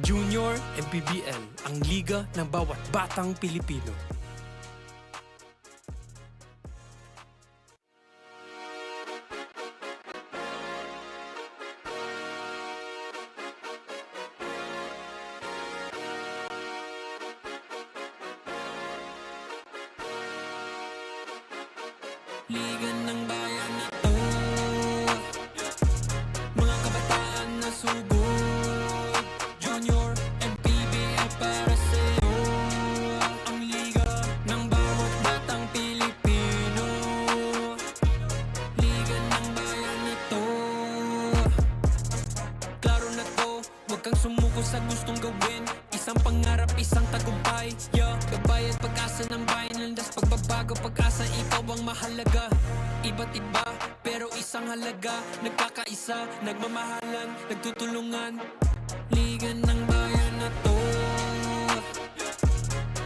Junior MPBL, ang liga ng bawat batang Pilipino. Liga ng bayan na to, mga kabataan na sugod. Junior MPBL para sa'yo, ang liga ng bawat batang Pilipino. Liga ng bayan na to, klaro na to, huwag kang sumuko sa gustong gawin. Isang pangarap, isang tagumpay, yeah. Gabay at pag-asa ng bayan, landas pagbabago, pag-asa, ikaw ang mahalaga. Iba't iba, pero isang halaga. Nagkakaisa, nagmamahalan, nagtutulungan. Liga ng bayan na to,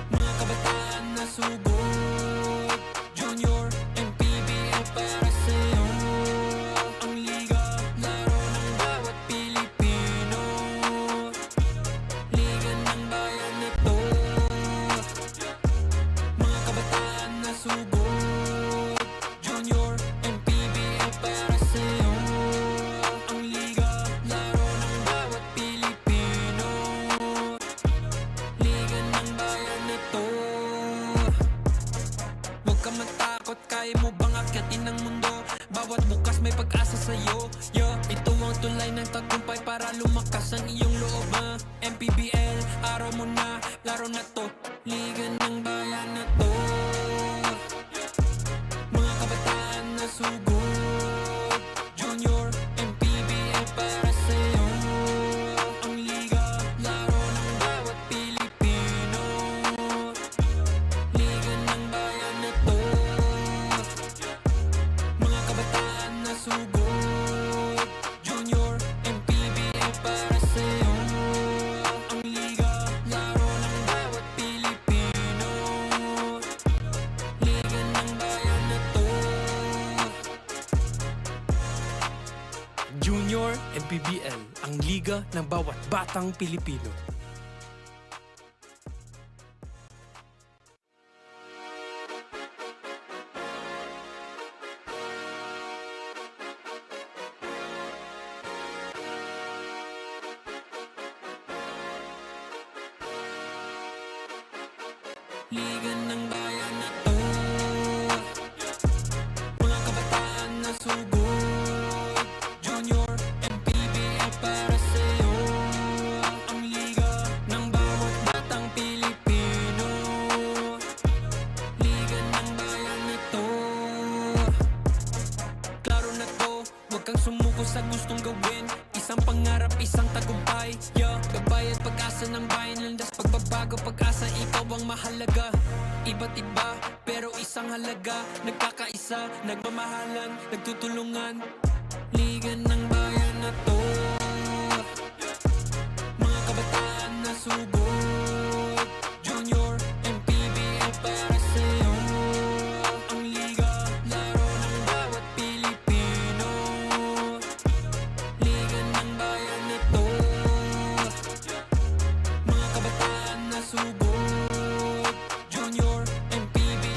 mga kabataan na sugod. Junior MPBL para sa'yo, ang liga, laro ng bawat Pilipino. Liga ng bayan na to, mga kabataan na sugod. Junior MPBL para sa'yo, ang liga, laro ng bawat Pilipino. Liga ng bayan na to, huwag ka matakot, kaya mo bang akyatin ang mundo? Bawat bukas may pag-asa sa'yo, yeah. Ito ang tulay ng tagumpay para lumakas ang iyong loob, MPBL, araw mo na, laro na to. Liga ng bayan na to, mga kabataan na sugod. Junior MPBL para sa'yo, ang liga, laro ng bawat Pilipino. Liga ng bayan na to, mga kabataan na sugod. Junior MPBL para sa'yo, ang liga, laro ng bawat Pilipino. Liga ng bayan na to, Junior MPBL, ang liga ng bawat batang Pilipino. Liga ng bayan na to, mga kabataan na sugod. Junior MPBL para sa'yo, ang liga ng bawat batang Pilipino. Liga ng bayan na to, klaro na to, huwag kang sumuko sa gustong gawin. Isang pangarap, isang tagumpay, yeah. Gabay at pag-asa ng bayan, landas pagbabago, pag-asa, ikaw ang mahalaga. Iba't iba, pero isang halaga. Nagkakaisa, nagmamahalan, nagtutulungan. Liga ng bayan na to, mga kabataan na sugod. Junior MPBL para sa'yo, ang liga, laro ng bawat Pilipino. Liga ng bayan na to, mga kabataan na sugod. Junior MPBL.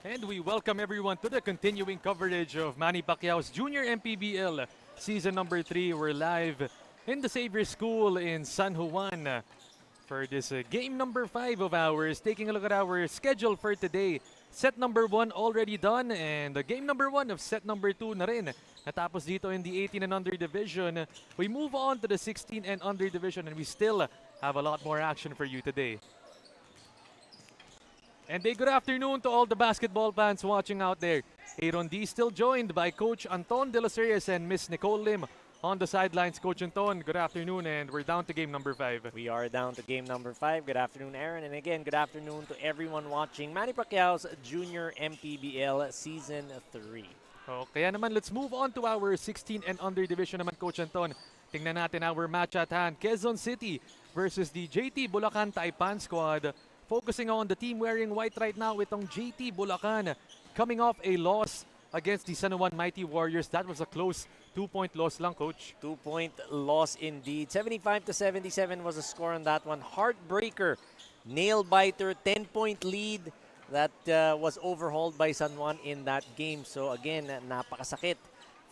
And we welcome everyone to the continuing coverage of Manny Pacquiao's Junior MPBL Season number 3. We're live in the Xavier School in San Juan for this game number 5 of ours. Taking a look at our schedule for today. Set number 1 already done, and game number 1 of set number 2 na rin. Natapos dito in the 18 and under division. We move on to the 16 and under division, and we still have a lot more action for you today. And a good afternoon to all the basketball fans watching out there. Aaron D still joined by Coach Anton De Los Reyes and Miss Nicole Lim on the sidelines. Coach Anton, good afternoon, and we're down to game number 5. We are down to game number 5. Good afternoon, Aaron. And again, good afternoon to everyone watching Manny Pacquiao's Junior MPBL Season 3. Kaya naman, let's move on to our 16 and under division naman, Coach Anton. Tingnan natin our match at hand. Quezon City versus the JT Bulacan Taipan squad. Focusing on the team wearing white right now, itong JT Bulacan coming off a loss against the San Juan Mighty Warriors. That was a close 2-point loss lang, Coach. 2-point loss indeed. 75-77 was the score on that one. Heartbreaker, nail-biter, 10-point lead that was overhauled by San Juan in that game. So again, napakasakit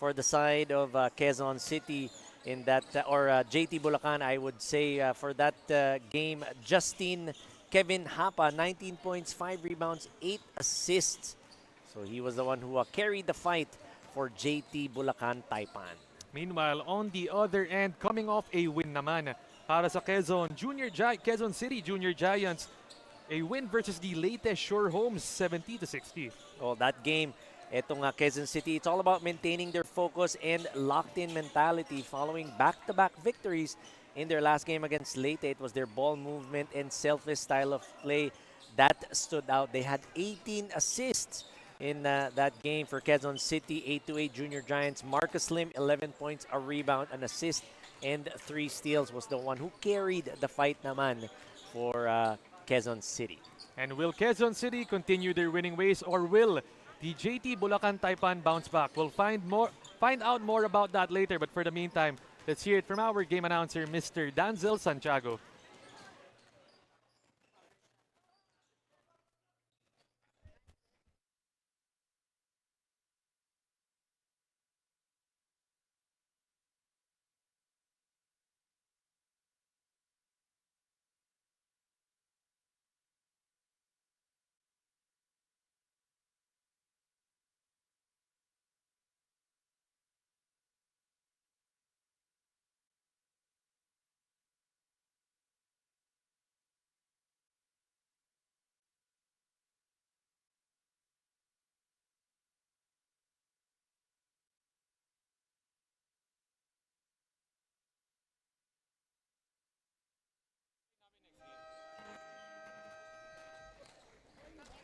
for the side of Quezon City in that, or JT Bulacan, I would say, for that game. Justin Kevin Hapa, 19 points, 5 rebounds, 8 assists. So he was the one who carried the fight for JT Bulacan Taipan. Meanwhile, on the other end, coming off a win naman para sa Quezon City Junior Giants, a win versus the latest Shore Homes, 70-60. Oh, that game, etong Quezon City, it's all about maintaining their focus and locked-in mentality following back-to-back victories in their last game against Leyte. It was their ball movement and selfless style of play that stood out. They had 18 assists in that game for Quezon City. 8-8 Junior Giants. Marcus Slim, 11 points, a rebound, an assist, and 3 steals, was the one who carried the fight naman for Quezon City. And will Quezon City continue their winning ways, or will the JT Bulacan Taipan bounce back? We'll find out more about that later, but for the meantime, let's hear it from our game announcer, Mr. Danzel Santiago.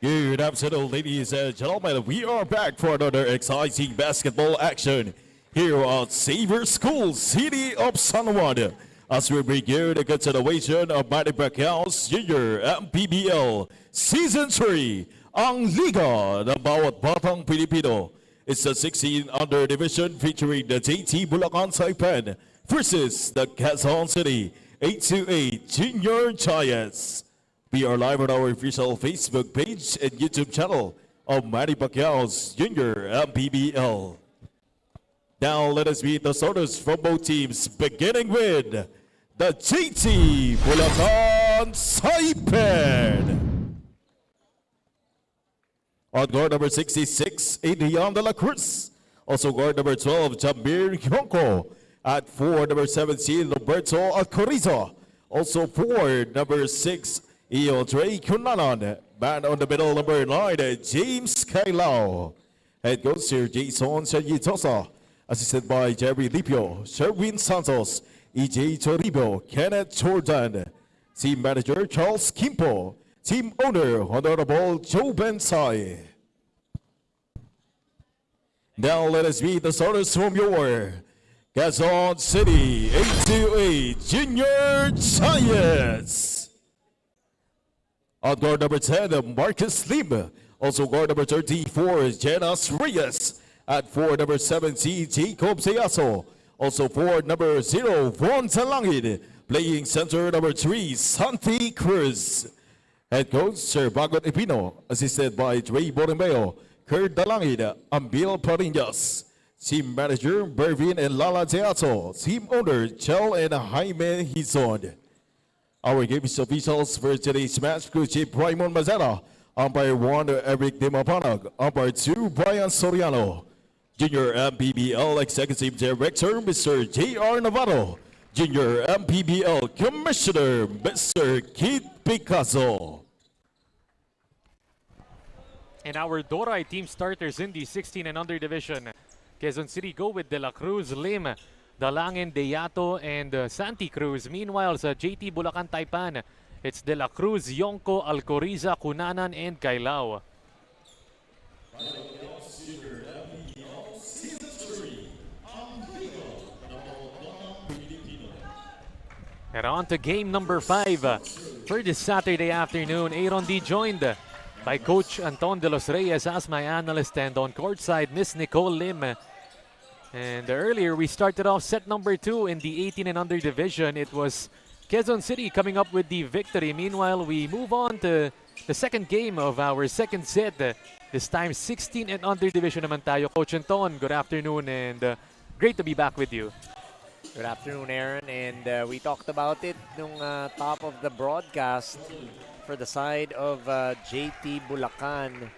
Good afternoon, ladies and gentlemen. We are back for another exciting basketball action here at Xavier School, City of San Juan, as we begin the continuation of Manny Pacquiao's Junior MPBL Season 3, ang Liga ng Bawat Batang Pilipino. It's the 16 under division featuring the JT Bulacan Taipan versus the Quezon City 8-8 Junior Giants. We are live on our official Facebook page and YouTube channel of Manny Pacquiao's Junior MPBL. Now let us meet the starters from both teams, beginning with the JT Bulacan Taipan. On guard number 66, Adrian de la Cruz. Also guard number 12, Xavier Yonko. At 4, number 17, Roberto Alcoriza. Also 4, number 6, Dre Cunanan. Man on the middle, number 9, James Kailao. Head coach Sir Jason Sayitosa. Assisted by Jerry Lipio, Sherwin Santos, EJ Toribio, Kenneth Jordan. Team manager Charles Kimpo. Team owner Honorable Joe Bensai. Now let us meet the starters from your Quezon City 8-8 Junior Giants. On guard number 10, Marcus Lim. Also guard number 34, Jenas Reyes. At 4, number 17, Jacob Seyaso. Also 4, number 0, Von Talangid. Playing center number 3, Santi Cruz. Head coach Sir Bagot Epino. Assisted by Dre Borromeo, Kurt Dalangid, Ambil Parinas. Team manager Bervin and Lala Teato. Team owner Chel and Jaime Hizon. Our games officials for today's match, Crew Chief Raymond Mazara. Umpire 1, Eric Dimapanag. Umpire 2, Brian Soriano. Junior MPBL Executive Director, Mr. J.R. Navarro. Junior MPBL Commissioner, Mr. Keith Picasso. And our Doray team starters in the 16 and under division. Quezon City go with De La Cruz, Lim, Dalangin, Deyato, and Santi Cruz. Meanwhile, sa JT Bulacan Taipan, it's De La Cruz, Yonko, Alcoriza, Cunanan, and Kailao. And on to game number 5 for this Saturday afternoon. Aaron D joined by Coach Anton De Los Reyes as my analyst, and on courtside, Miss Nicole Lim. And earlier, we started off set number 2 in the 18 and under division. It was Quezon City coming up with the victory. Meanwhile, we move on to the second game of our second set. This time, 16 and under division naman tayo. Coach Anton, good afternoon, and great to be back with you. Good afternoon, Aaron. And we talked about it nung top of the broadcast for the side of JT Bulacan.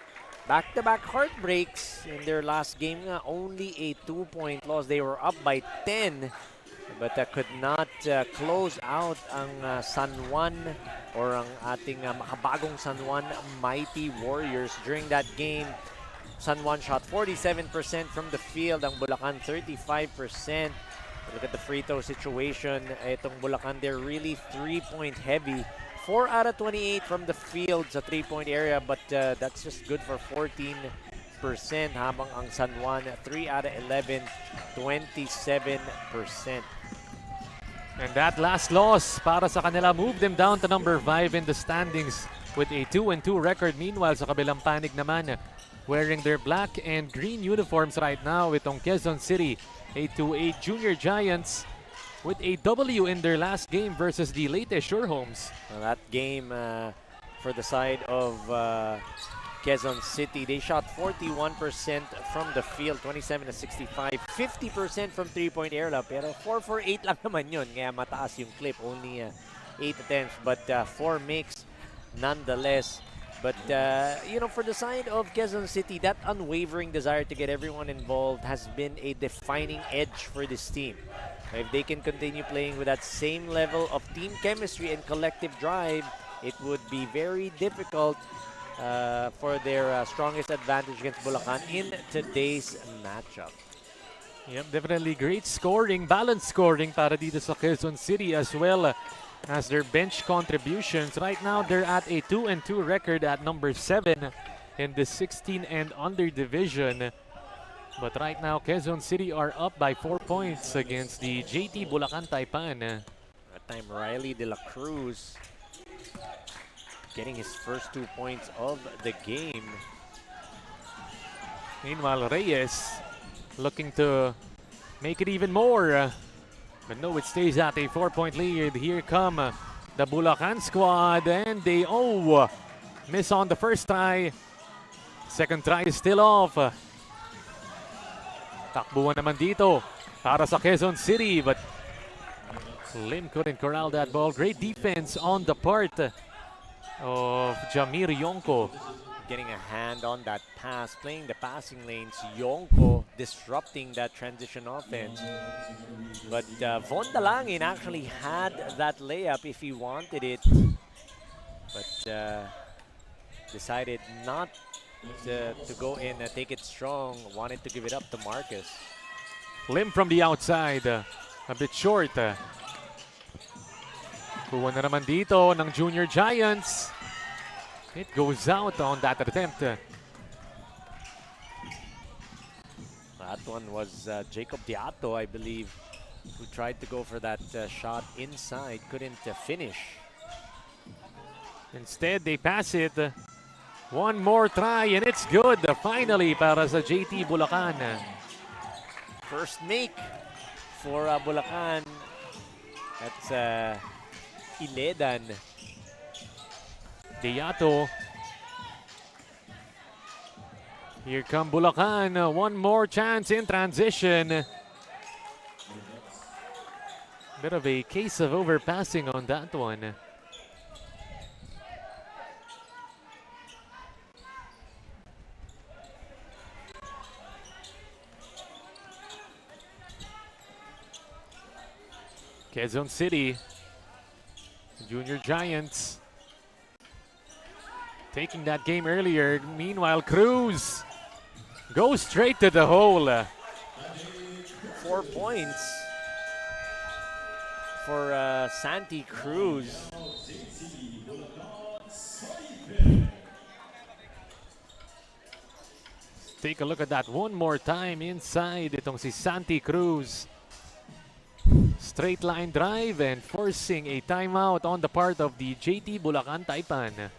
Back-to-back heartbreaks in their last game. Only a 2-point loss. They were up by 10, but could not close out ang San Juan or ang ating makabagong San Juan Mighty Warriors during that game. San Juan shot 47% from the field. Ang Bulacan 35%. Look at the free throw situation. Itong Bulacan, they're really 3-point heavy. 4 out of 28 from the field sa 3-point area, but that's just good for 14%. Habang ang San Juan, 3 out of 11, 27%. And that last loss para sa kanila moved them down to number 5 in the standings with a 2-2 record. Meanwhile, sa kabilang panig naman, wearing their black and green uniforms right now, itong Quezon City, 8-8 Junior Giants, with a W in their last game versus the latest Sure Homes. Well, that game for the side of Quezon City, they shot 41% from the field, 27 to 65, 50% from 3-point area. Pero 4 for 8 lang naman yun, kaya mataas yung clip, only 8 attempts, but 4 makes nonetheless. But, you know, for the side of Quezon City, that unwavering desire to get everyone involved has been a defining edge for this team. If they can continue playing with that same level of team chemistry and collective drive, it would be very difficult for their strongest advantage against Bulacan in today's matchup. Yep, definitely great scoring, balanced scoring para dito sa Quezon City as well as their bench contributions. Right now, they're at a 2-2 record at number 7 in the 16 and under division. But right now, Quezon City are up by 4 points against the JT Bulacan Taipan. That time, Riley De La Cruz getting his first 2 points of the game. Meanwhile, Reyes looking to make it even more. But no, it stays at a 4-point lead. Here come the Bulacan squad, and they miss on the first try. Second try is still off. Takbuhan naman dito para sa Quezon City, but Lim couldn't corral that ball. Great defense on the part of Jamir Yonko. Getting a hand on that pass, playing the passing lanes. Yonko disrupting that transition offense. But Von Dalangin actually had that layup if he wanted it. But decided not to go in and take it strong. Wanted to give it up to Marcus. Lim from the outside. A bit short. Kuha na naman dito ng Junior Giants. It goes out on that attempt. That one was Jacob Diato, I believe, who tried to go for that shot inside. Couldn't finish. Instead, they pass it. One more try and it's good. Finally para sa JT Bulacan. First make for Bulacan. That's Iledan. Diato. Here come Bulacan. One more chance in transition. Bit of a case of overpassing on that one. Quezon City, Junior Giants, taking that game earlier. Meanwhile, Cruz goes straight to the hole. 4 points for Santi Cruz. Take a look at that one more time inside. Itong si Santi Cruz. Straight line drive and forcing a timeout on the part of the JT Bulacan Taipan.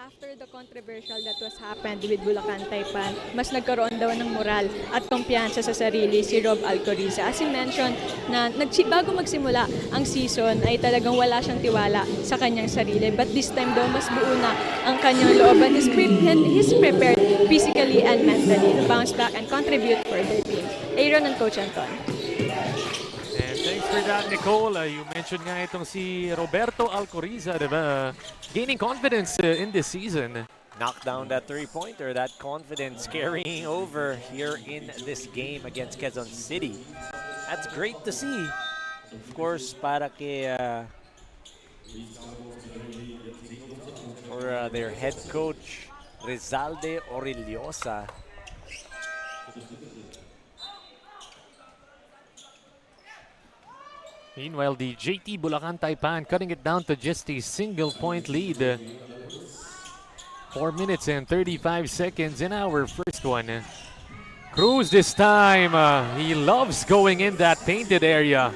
After the controversial that was happened with Bulacan Taipan, mas nagkaroon daw ng moral at kumpiyansa sa sarili si Rob Alcoriza. As he mentioned, na bago magsimula ang season ay talagang wala siyang tiwala sa kanyang sarili. But this time daw, mas buo na ang kanyang loob and he's prepared physically and mentally to bounce back and contribute for their team. Aaron and Coach Anton. And thanks for that, Nicole. You mentioned nga itong si Roberto Alcoriza, diba? Gaining confidence in this season. Knock down that three-pointer, that confidence carrying over here in this game against Quezon City. That's great to see. Of course, para kay for their head coach, Rizalde Orillosa. Meanwhile, the JT Bulacan Taipan cutting it down to just a single-point lead. 4 minutes and 35 seconds in our first one. Cruz this time. He loves going in that painted area.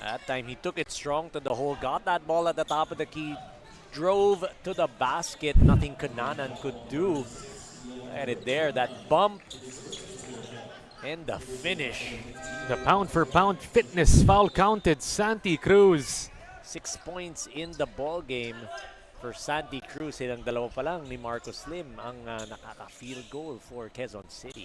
That time he took it strong to the hole, got that ball at the top of the key, drove to the basket. Nothing Kananan could do. Look at it there, that bump. And the finish. The pound-for-pound fitness foul counted Santi Cruz. 6 points in the ball game for Santi Cruz. Silang dalawa pa lang ni Marcos Lim ang nakaka-field goal for Quezon City.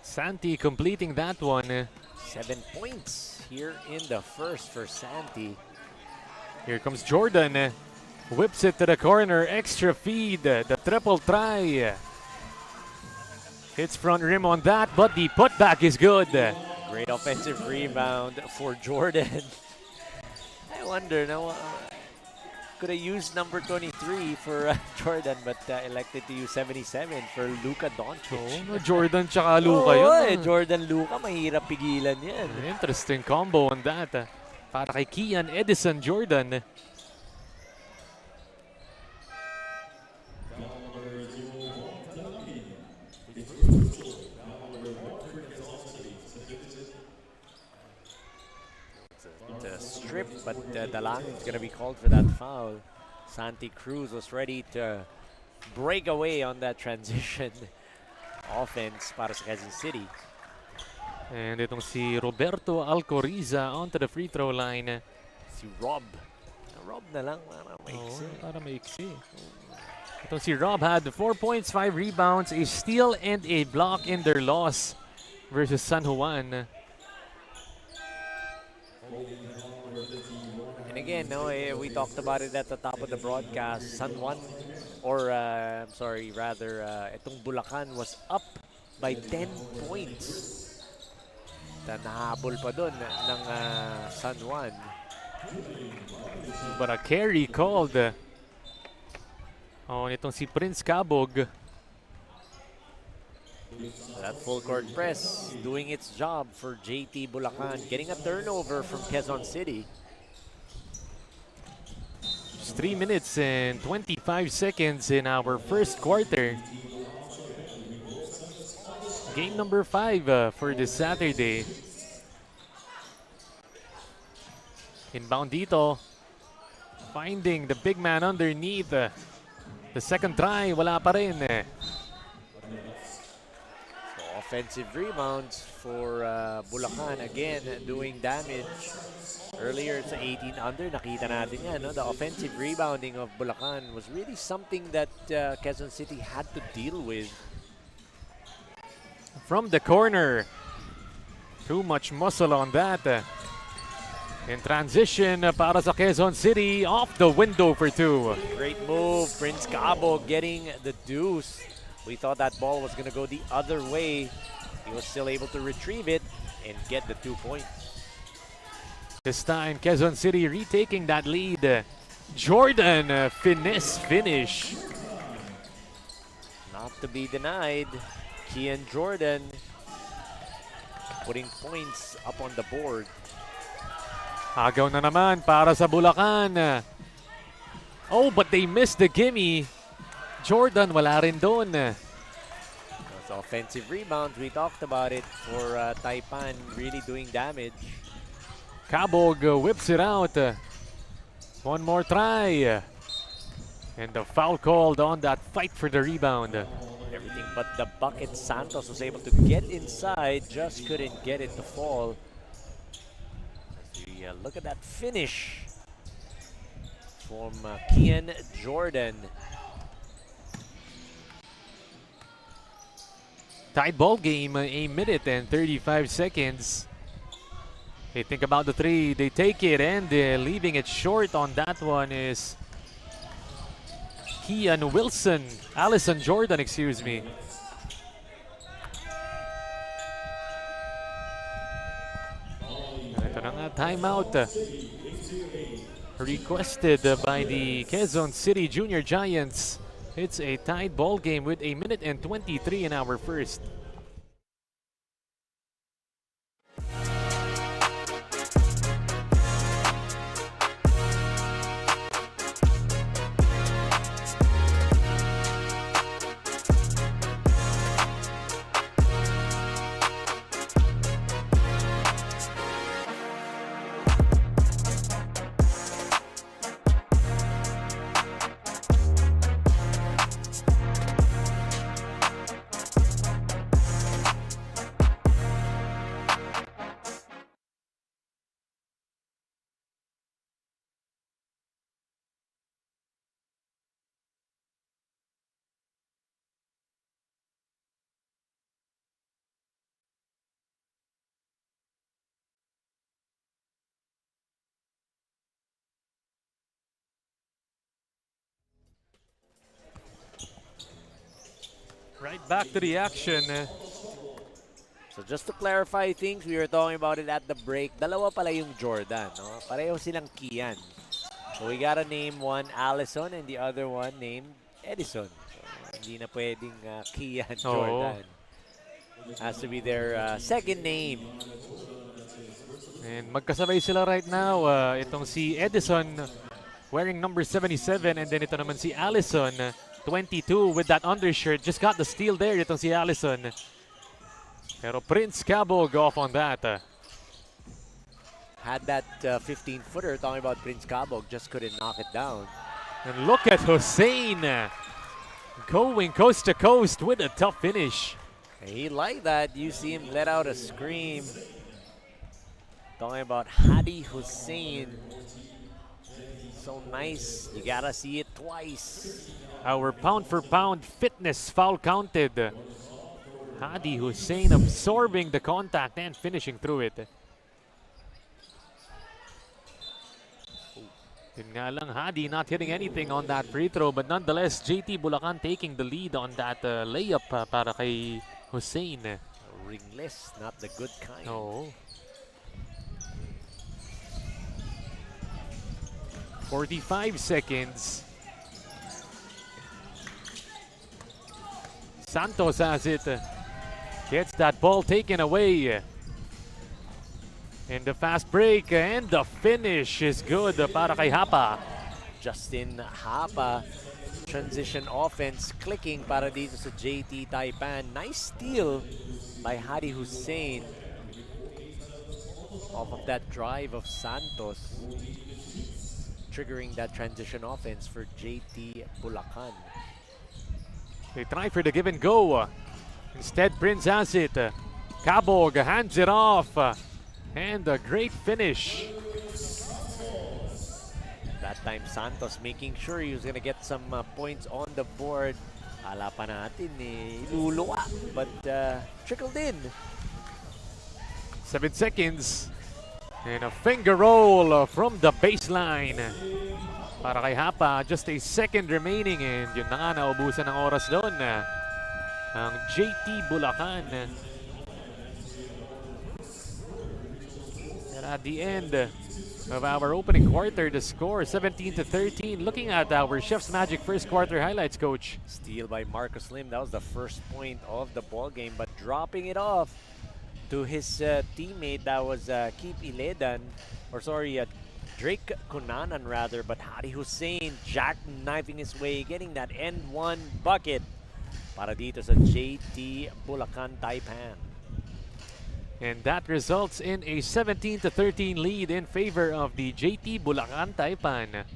Santi completing that one. 7 points here in the first for Santi. Here comes Jordan. Whips it to the corner. Extra feed. The triple try. Hits front rim on that, but the putback is good. Great offensive rebound for Jordan. I wonder, now, could have used number 23 for Jordan, but elected to use 77 for Luka Doncic. Oh, Jordan tsaka Luka yun. Jordan Luka, mahirap pigilan yan. Interesting combo on that. Para kay Kian Edison Jordan. It's a strip, but the line is going to be called for that foul. Santi Cruz was ready to break away on that transition offense para sa Quezon City. And itong si Roberto Alcoriza onto the free throw line. Si Rob. Rob na lang, para maiksi. Para maiksi. Itong si Rob had 4 points, 5 rebounds, a steal, and a block in their loss versus San Juan. And again, no, we talked about it at the top of the broadcast. San Juan, or itong Bulacan was up by 10 points. Nahabol pa dun ng San Juan. But a carry called on itong si Prince Cabog. That full court press doing its job for JT Bulacan, getting a turnover from Quezon City. Just 3 minutes and 25 seconds in our first quarter. Game number 5 for this Saturday. Inbound dito. Finding the big man underneath. The second try, wala pa rin. So offensive rebounds for Bulacan. Again, doing damage. Earlier sa 18 under, nakita natin yan. No? The offensive rebounding of Bulacan was really something that Quezon City had to deal with. From the corner. Too much muscle on that. In transition para sa Quezon City, off the window for two. Great move, Prince Cabo getting the deuce. We thought that ball was going to go the other way. He was still able to retrieve it and get the 2 points. This time, Quezon City retaking that lead. Jordan, finesse finish. Not to be denied, Kian Jordan putting points up on the board. Agaw na naman para sa Bulacan. Oh, but they missed the gimme. Jordan, wala rin doon. Those offensive rebounds, we talked about it for Taipan, really doing damage. Cabog whips it out. One more try. And the foul called on that fight for the rebound. Everything but the bucket. Santos was able to get inside, just couldn't get it to fall. Look at that finish from Kian Jordan. Tied ball game, a minute and 35 seconds. They think about the three, they take it, and leaving it short on that one is Allison Jordan, excuse me. Ito na nga, timeout requested by the Quezon City Junior Giants. It's a tied ball game with a minute and 23 in our first. Right back to the action. So just to clarify things, we were talking about it at the break. Dalawa pala yung Jordan, no? Pareho silang Kian. So we gotta name one Allison and the other one named Edison. So hindi na pwedeng Kian Jordan. Has to be their second name. And magkasabay sila right now. Itong si Edison wearing number 77, and then ito naman si Allison 22 with that undershirt. Just got the steal there, itong si Allison. Pero Prince Cabog off on that. Had that 15-footer, talking about Prince Cabog, just couldn't knock it down. And look at Hussein going coast to coast with a tough finish. He liked that. You see him let out a scream. Talking about Hadi Hussein. So nice. You gotta see it twice. Our pound for pound fitness foul counted. Hadi Hussein absorbing the contact and finishing through it. Yun nga lang, Hadi not hitting anything on that free throw, but nonetheless, JT Bulacan taking the lead on that layup para kay Hussein. Ringless, not the good kind. No. 45 seconds. Santos has it. Gets that ball taken away. And the fast break and the finish is good para kay Hapa. Justin Hapa, transition offense clicking para dito sa JT Taipan. Nice steal by Hadi Hussein off of that drive of Santos, triggering that transition offense for JT Bulacan. They try for the give and go. Instead, Prince has it. Cabog hands it off. And a great finish. That time, Santos making sure he was going to get some points on the board. Ala pa natin iluluwa, but trickled in. 7 seconds. And a finger roll from the baseline. Para kay Hapa, just a second remaining. And yun na nga, naubusan ng oras doon. Ang JT Bulacan. And at the end of our opening quarter, the score 17-13. Looking at our Chef's Magic first quarter highlights, Coach. Steal by Marcus Lim. That was the first point of the ball game, but dropping it off to his teammate, that was Keep Iledan, or sorry, Drake Kunanan rather, but Hadi Hussein jackknifing his way, getting that end one bucket para dito sa JT Bulacan Taipan. And that results in a 17-13 lead in favor of the JT Bulacan Taipan.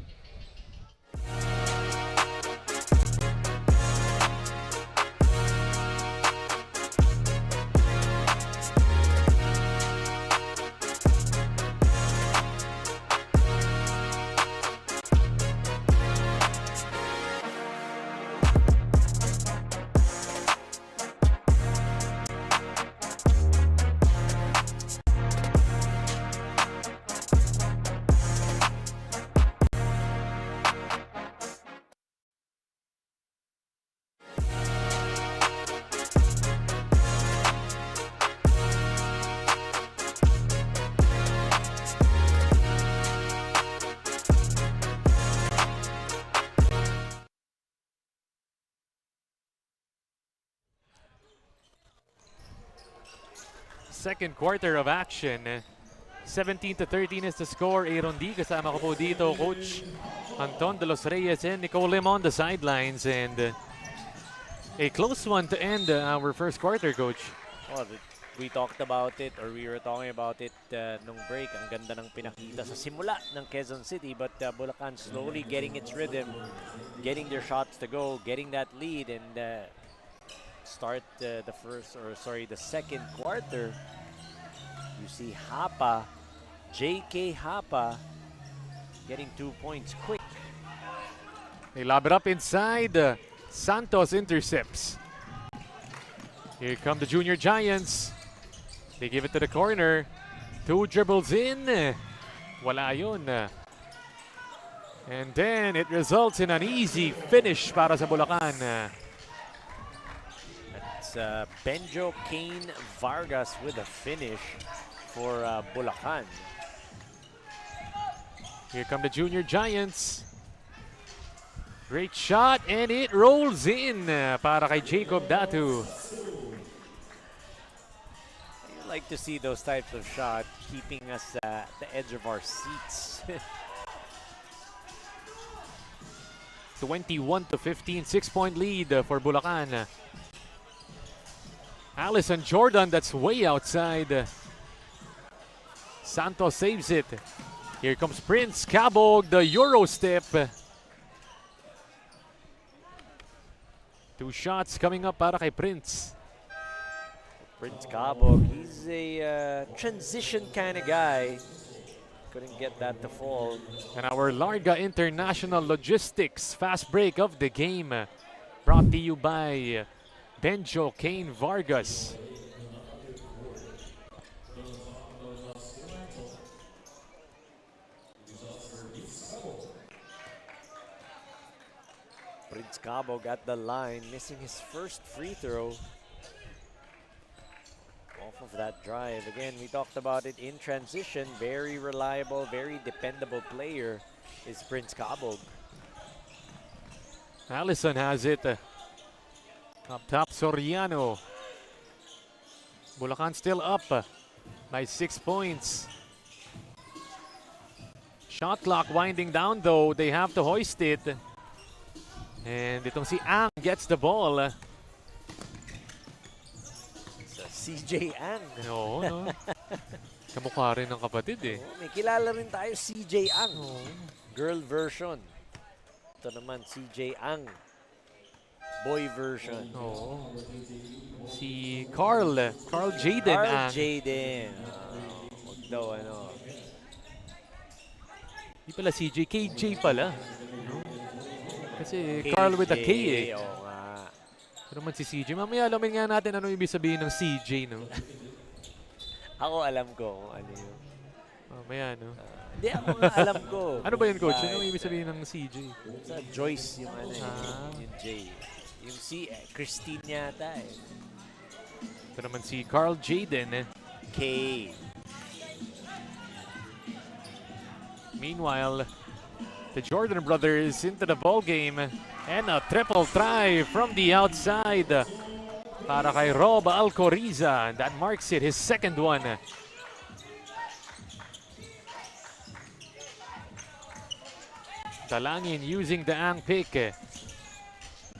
Second quarter of action. 17-13 is the score. Aaron D. Kasama ko po dito, Coach Anton de los Reyes and Nicole Lim on the sidelines. And a close one to end our first quarter, Coach. Oh, we talked about it, or we were talking about it nung break. Ang ganda ng pinakita sa simula ng Quezon City, but Bulacan slowly getting its rhythm, getting their shots to go, getting that lead, and start the second quarter. You see Hapa, JK Hapa, getting 2 points quick. They lob it up inside. Santos intercepts. Here come the Junior Giants. They give it to the corner. 2 dribbles in. Wala yun. And then it results in an easy finish para sa Bulacan. It's Benjo Kane Vargas with a finish for Bulacan. Here come the Junior Giants. Great shot, and it rolls in para kay Jacob Datu. You like to see those types of shots keeping us at the edge of our seats. 21-15, 6-point lead for Bulacan. Allison Jordan, that's way outside. Santos saves it. Here comes Prince Cabog, the Euro step. 2 shots coming up para kay Prince. Prince Cabog, he's a transition kind of guy. Couldn't get that to fall. And our Larga International Logistics fast break of the game, brought to you by Benjo Kane Vargas. Prince Cabog at the line, missing his first free throw off of that drive. Again, we talked about it in transition. Very reliable, very dependable player is Prince Cabog. Allison has it. Up top, Soriano. Bulacan still up by 6 points. Shot clock winding down though. They have to hoist it. And itong si Ang gets the ball. CJ Ang. Oo, no? Kamukha rin ng kapatid eh. Oh, may kilala rin tayo, CJ Ang. Girl version. Ito naman, CJ Ang. Boy version. Oo. Si Carl Jaden Carl Ang. Jaden. Wag daw ano. Di pala CJ, KJ pala. Kasi Carl with a K eh. Oo nga. Pero man si CJ. Mamaya alamin nga natin ano ibig sabihin ng CJ, no? Ako alam ko kung ano yun. Mamaya, no? Hindi, ako nga alam ko. Ano ba yun, coach? Ano ibig sabihin ng CJ? Sa Joyce yung ano yung J. Yung C, Christine yata eh. Ito naman si Carl Jaden. K. Meanwhile, the Jordan brothers into the ball game. And a triple try from the outside para kay Rob Alcoriza. That marks it, his second one. Talangin using the ang pick.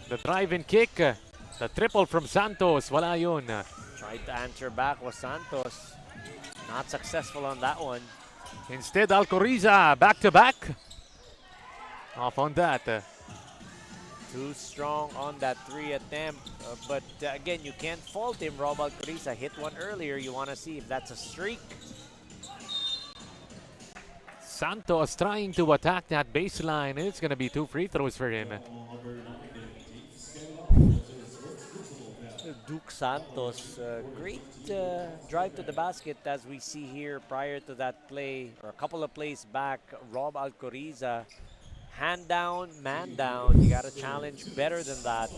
The drive and kick. The triple from Santos. Wala yun. Tried to answer back was Santos. Not successful on that one. Instead, Alcoriza back-to-back. Off on that. Too strong on that 3 attempt. But again, you can't fault him. Rob Alcoriza hit one earlier. You want to see if that's a streak. Santos trying to attack that baseline. It's going to be 2 free throws for him. Duke Santos, great drive to the basket as we see here prior to that play, or a couple of plays back. Rob Alcoriza, hand down, man down. You got to challenge better than that.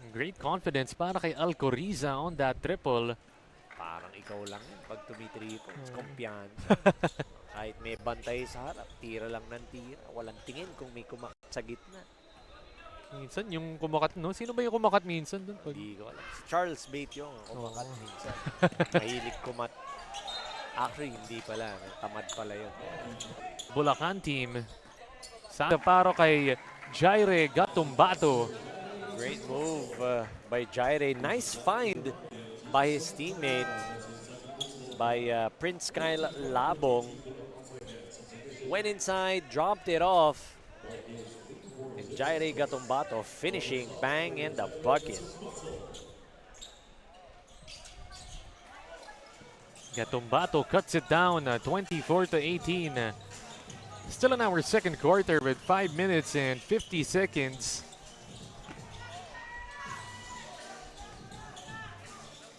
Great confidence para kay Alcoriza on that triple. Parang ikaw lang yun pag tumitriple. Kumpiyansa. Kahit may bantay sa harap, tira lang ng tira. Walang tingin kung may kumakat sa gitna. Minsan yung kumakat, no? Sino ba yung kumakat minsan doon? Hindi ko alam. Si Charles Bate yung kumakat minsan. Mahilig kumat. Actually, hindi pala. Tamad pala yun. Bulacan team. Sa paro kay Jaire Gatumbato. Great move by Jaire. Nice find by his teammate, by Prince Kyle Labong. Went inside, dropped it off. And Jaire Gatumbato finishing bang in the bucket. Gatumbato cuts it down 24-18. Still in our second quarter with 5 minutes and 50 seconds.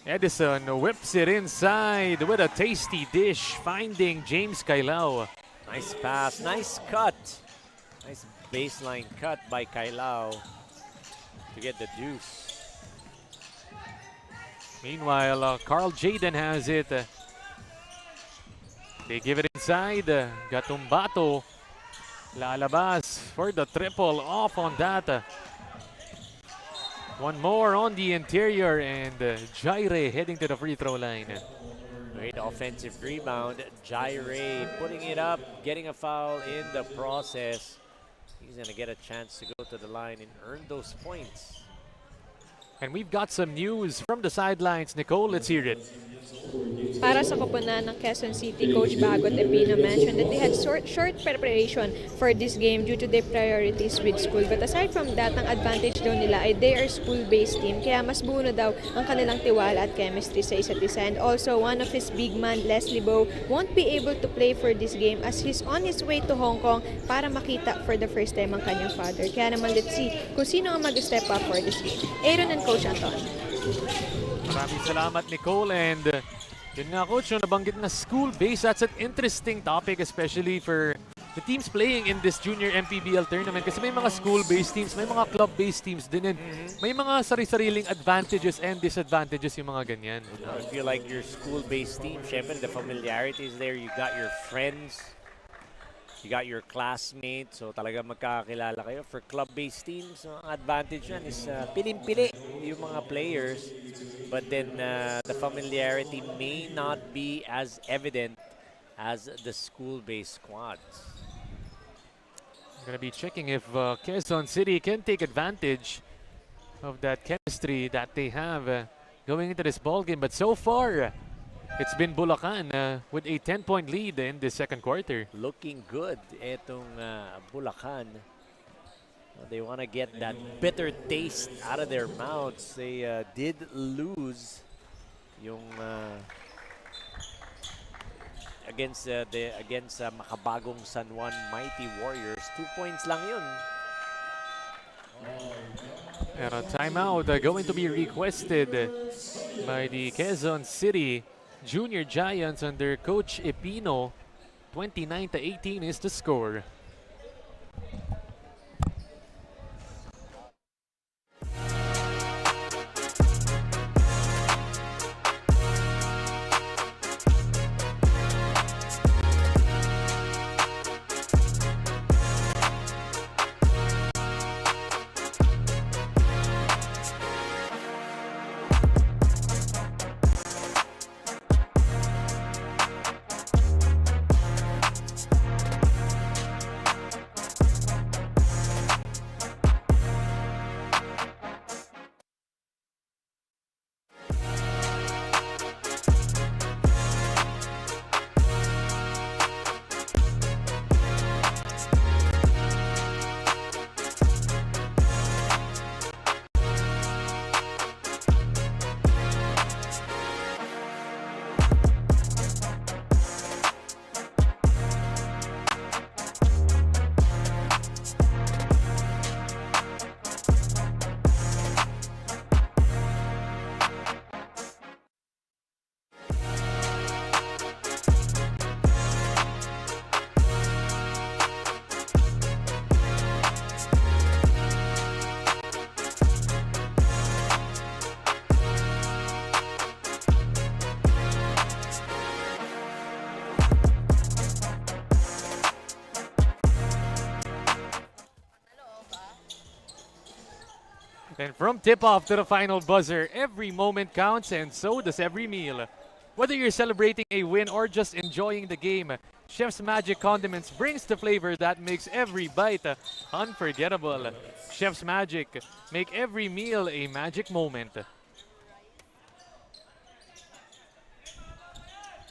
Edison whips it inside with a tasty dish, finding James Kailao. Nice pass, nice cut. Nice baseline cut by Kailao to get the deuce. Meanwhile, Carl Jaden has it. They give it inside. Gatumbato lalabas for the triple, off on that. One more on the interior, and Jaire heading to the free throw line. Great offensive rebound. Jaire putting it up, getting a foul in the process. He's going to get a chance to go to the line and earn those points. And we've got some news from the sidelines. Nicole, let's hear it. Para sa koponan ng Quezon City, Coach Bagot Epina mentioned that they had short preparation for this game due to their priorities with school. But aside from that, ang advantage daw nila ay they are school-based team. Kaya mas buo na daw ang kanilang tiwala at chemistry sa isa't isa. And also, one of his big man, Leslie Bow, won't be able to play for this game as he's on his way to Hong Kong para makita for the first time ang kanyang father. Kaya naman, let's see kung sino ang mag-step up for this game. Aaron and Coach Anton. Maraming salamat, Nicole. And yun nga, Coach, yung nabanggit na school-based, that's an interesting topic, especially for the teams playing in this junior MPBL tournament. Kasi may mga school-based teams, may mga club-based teams din. And may mga sari-sariling advantages and disadvantages yung mga ganyan. If you like your school-based team, syempre the familiarity is there. You got your friends, you got your classmates, so talaga magkakakilala kayo. For club-based teams, ang advantage yan is piling-pili yung mga players. But then the familiarity may not be as evident as the school-based squads. I'm going to be checking if Quezon City can take advantage of that chemistry that they have going into this ball game. But so far, it's been Bulacan with a 10-point lead in the second quarter. Looking good etong Bulacan. They want to get that bitter taste out of their mouths. They did lose yung against makabagong San Juan Mighty Warriors. 2 points lang yun. And a timeout going to be requested by the Quezon City Junior Giants under Coach Epino. 29-18 is the score. And from tip-off to the final buzzer, every moment counts and so does every meal. Whether you're celebrating a win or just enjoying the game, Chef's Magic Condiments brings the flavor that makes every bite unforgettable. Chef's Magic, make every meal a magic moment.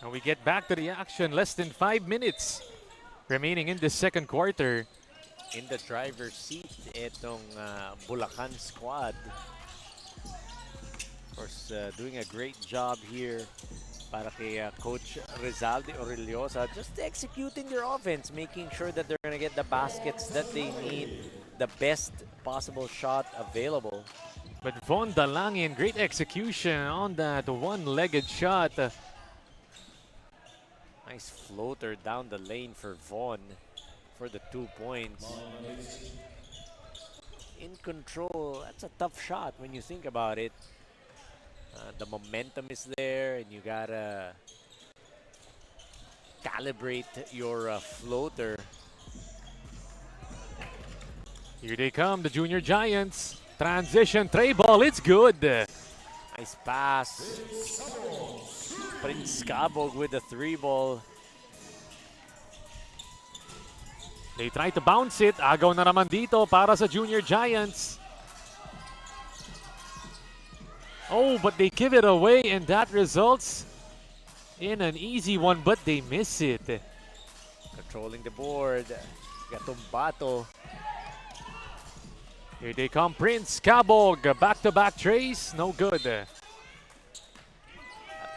And we get back to the action, less than 5 minutes remaining in the second quarter. In the driver's seat, itong Bulacan squad. Of course, doing a great job here para kay Coach Rizalde Orellosa, just executing their offense, making sure that they're going to get the baskets that they need, the best possible shot available. But Von Dalangin, great execution on that one-legged shot. Nice floater down the lane for Von for the 2 points. In control, that's a tough shot when you think about it. The momentum is there and you gotta calibrate your floater. Here they come, the Junior Giants. Transition, tray ball, it's good. Nice pass. Prince Cabog with the 3-ball. They try to bounce it. Agaw na naman dito para sa Junior Giants. Oh, but they give it away and that results in an easy one, but they miss it. Controlling the board. Gatumbato. Here they come, Prince Cabog. Back-to-back trays, no good. That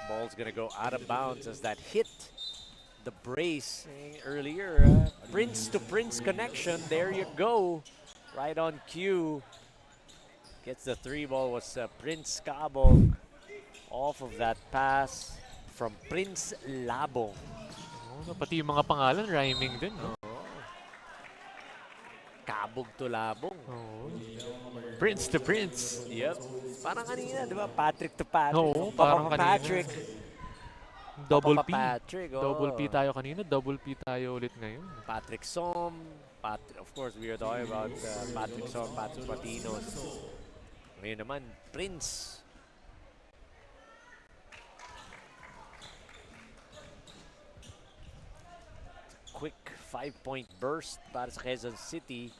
ball's gonna go out of bounds as that hit the brace earlier. Prince to Prince connection. There you go. Right on cue. Gets the 3-ball was Prince Cabog off of that pass from Prince Labong. Oh, pati yung mga pangalan, rhyming din. No? Cabog to Labong. Oh. Prince to Prince. Yep. Parang kanina, di ba? Patrick to Patrick. Oo, parang kanina. Patrick. Double P. Patrick, oh. Double P tayo kanina, double P tayo ulit ngayon. Patrick Som. Of course, we are talking about Patrick Som, Patrick Patinos. Ngayon naman, Prince. Quick 5-point burst para sa Quezon City.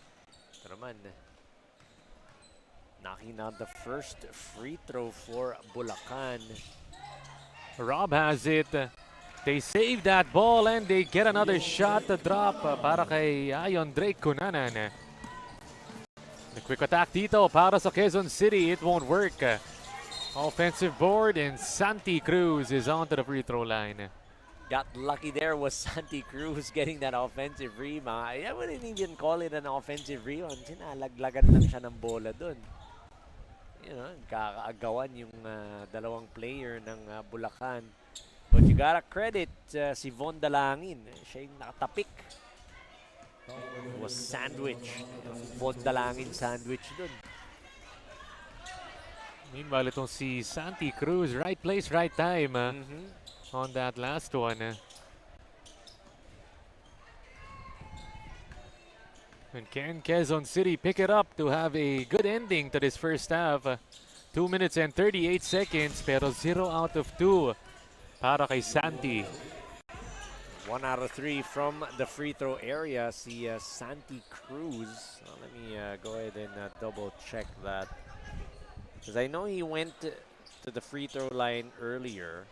Ito naman, knocking out the first free throw for Bulacan. Rob has it. They save that ball and they get another shot to drop para kay Ayon Drake Cunanan. The quick attack dito para sa Quezon City. It won't work. Offensive board and Santi Cruz is onto the free throw line. Got lucky there was Santi Cruz getting that offensive rebound. I wouldn't even call it an offensive rebound. Sinalaglagan lang siya ng bola dun. kakaagawan yung dalawang player ng Bulacan. But you gotta credit si Von Dalangin. Siya yung nakatapik. Was sandwich. Von Dalangin sandwich dun. Meanwhile, itong si Santi Cruz, right place, right time on that last one. And can Quezon City pick it up to have a good ending to this first half? 2 minutes and 38 seconds, pero 0 out of 2 para kay Santi. 1 out of 3 from the free throw area, si Santi Cruz. Let me go ahead and double check that. Because I know he went to the free throw line earlier.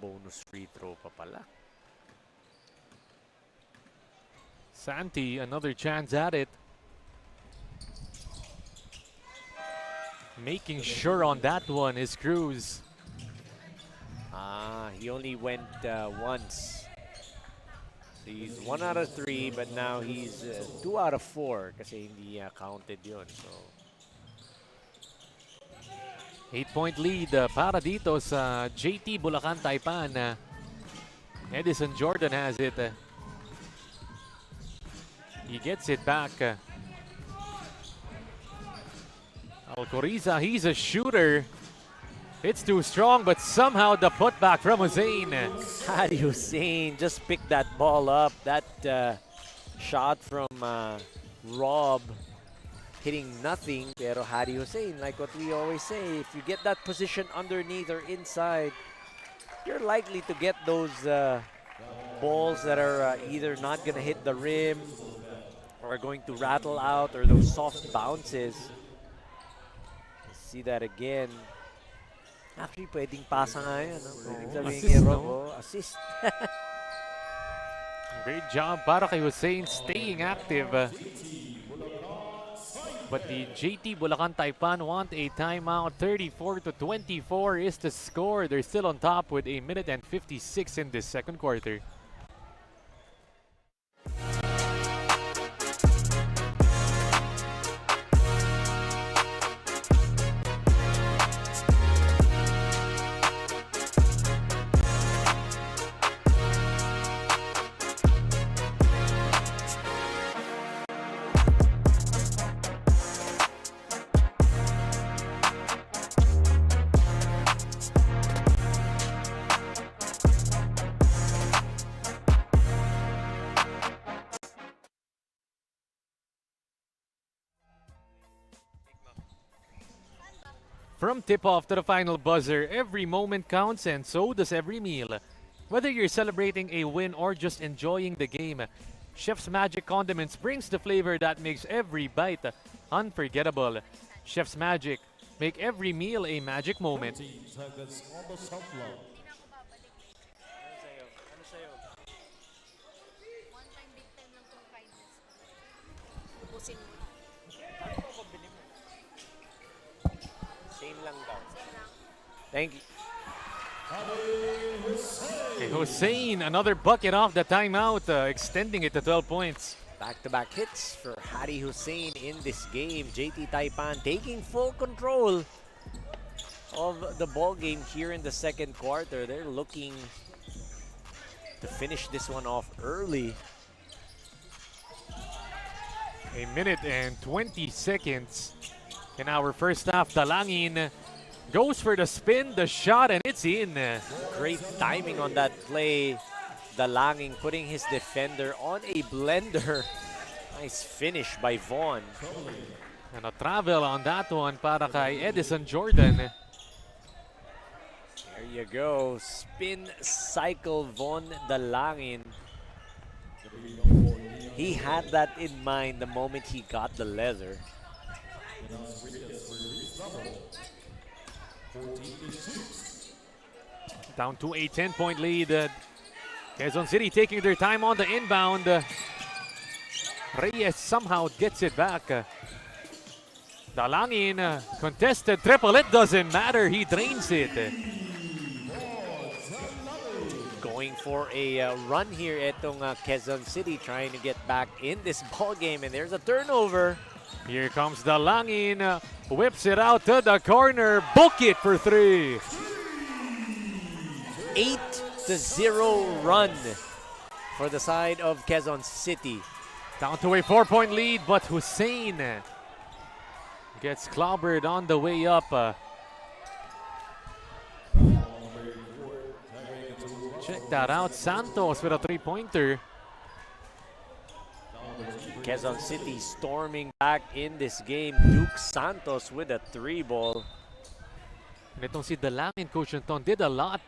Bonus free throw pa pala. Santi, another chance at it. Making sure on that one is Cruz. He only went once. So he's 1 out of 3, but now he's 2 out of 4 kasi hindi counted yun. So 8-point lead para dito sa JT Bulacan Taipan. Edison Jordan has it. He gets it back. Alcoriza, he's a shooter. It's too strong, but somehow the putback from Hussein. Hadi Hussein just picked that ball up. That shot from Rob hitting nothing. Pero Hadi Hussein, like what we always say, if you get that position underneath or inside, you're likely to get those balls that are either not going to hit the rim or going to rattle out, or those soft bounces. See that again. Actually, pwedeng pasa nga yan. Pwedeng sabihin kay Rob, assist. Great job para kay Hussein staying active. But the JT Bulacan Taipan want a timeout. 34-24 is the score. They're still on top with 1 minute and 56 in this second quarter. From tip-off to the final buzzer, every moment counts and so does every meal. Whether you're celebrating a win or just enjoying the game, Chef's Magic Condiments brings the flavor that makes every bite unforgettable. Chef's Magic, make every meal a magic moment. Thank you. Okay, Hussein, another bucket off the timeout, extending it to 12 points. Back-to-back hits for Hadi Hussein in this game. JT Taipan taking full control of the ball game here in the second quarter. They're looking to finish this one off early. 1 minute and 20 seconds in our first half. Dalangin goes for the spin, the shot, and it's in. Great timing on that play. Dalangin putting his defender on a blender. Nice finish by Vaughn. And a travel on that one para kay Edison Jordan. There you go. Spin cycle Von Dalangin. He had that in mind the moment he got the leather. Down to a 10-point lead. Quezon City taking their time on the inbound. Reyes somehow gets it back. Dalangin, contested triple. It doesn't matter. He drains it. Going for a run here itong Quezon City, trying to get back in this ball game, and there's a turnover. Here comes the Langin, whips it out to the corner, book it for 3. 8-0 run for the side of Quezon City. Down to a 4-point lead, but Hussein gets clobbered on the way up. Check that out, Santos with a 3-pointer. Quezon City storming back in this game. Duke Santos with a 3-ball. And itong si Dalangin, Coach Anton, did a lot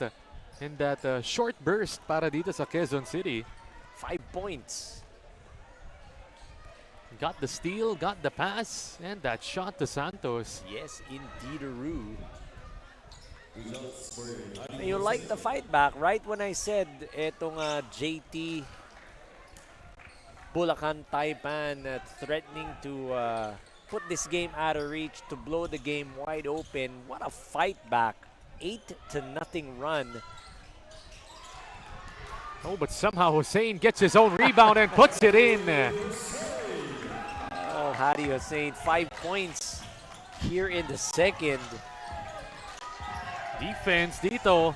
in that short burst para dito sa Quezon City. 5 points. Got the steal, got the pass, and that shot to Santos. Yes, indeed-a-roo. You like the fight back, right? When I said itong JT Bulacan Taipan threatening to put this game out of reach, to blow the game wide open. What a fight back. 8-0 run. Oh, but somehow Hussein gets his own rebound and puts it in. Oh, Hadi Hussein, 5 points here in the second. Defense dito.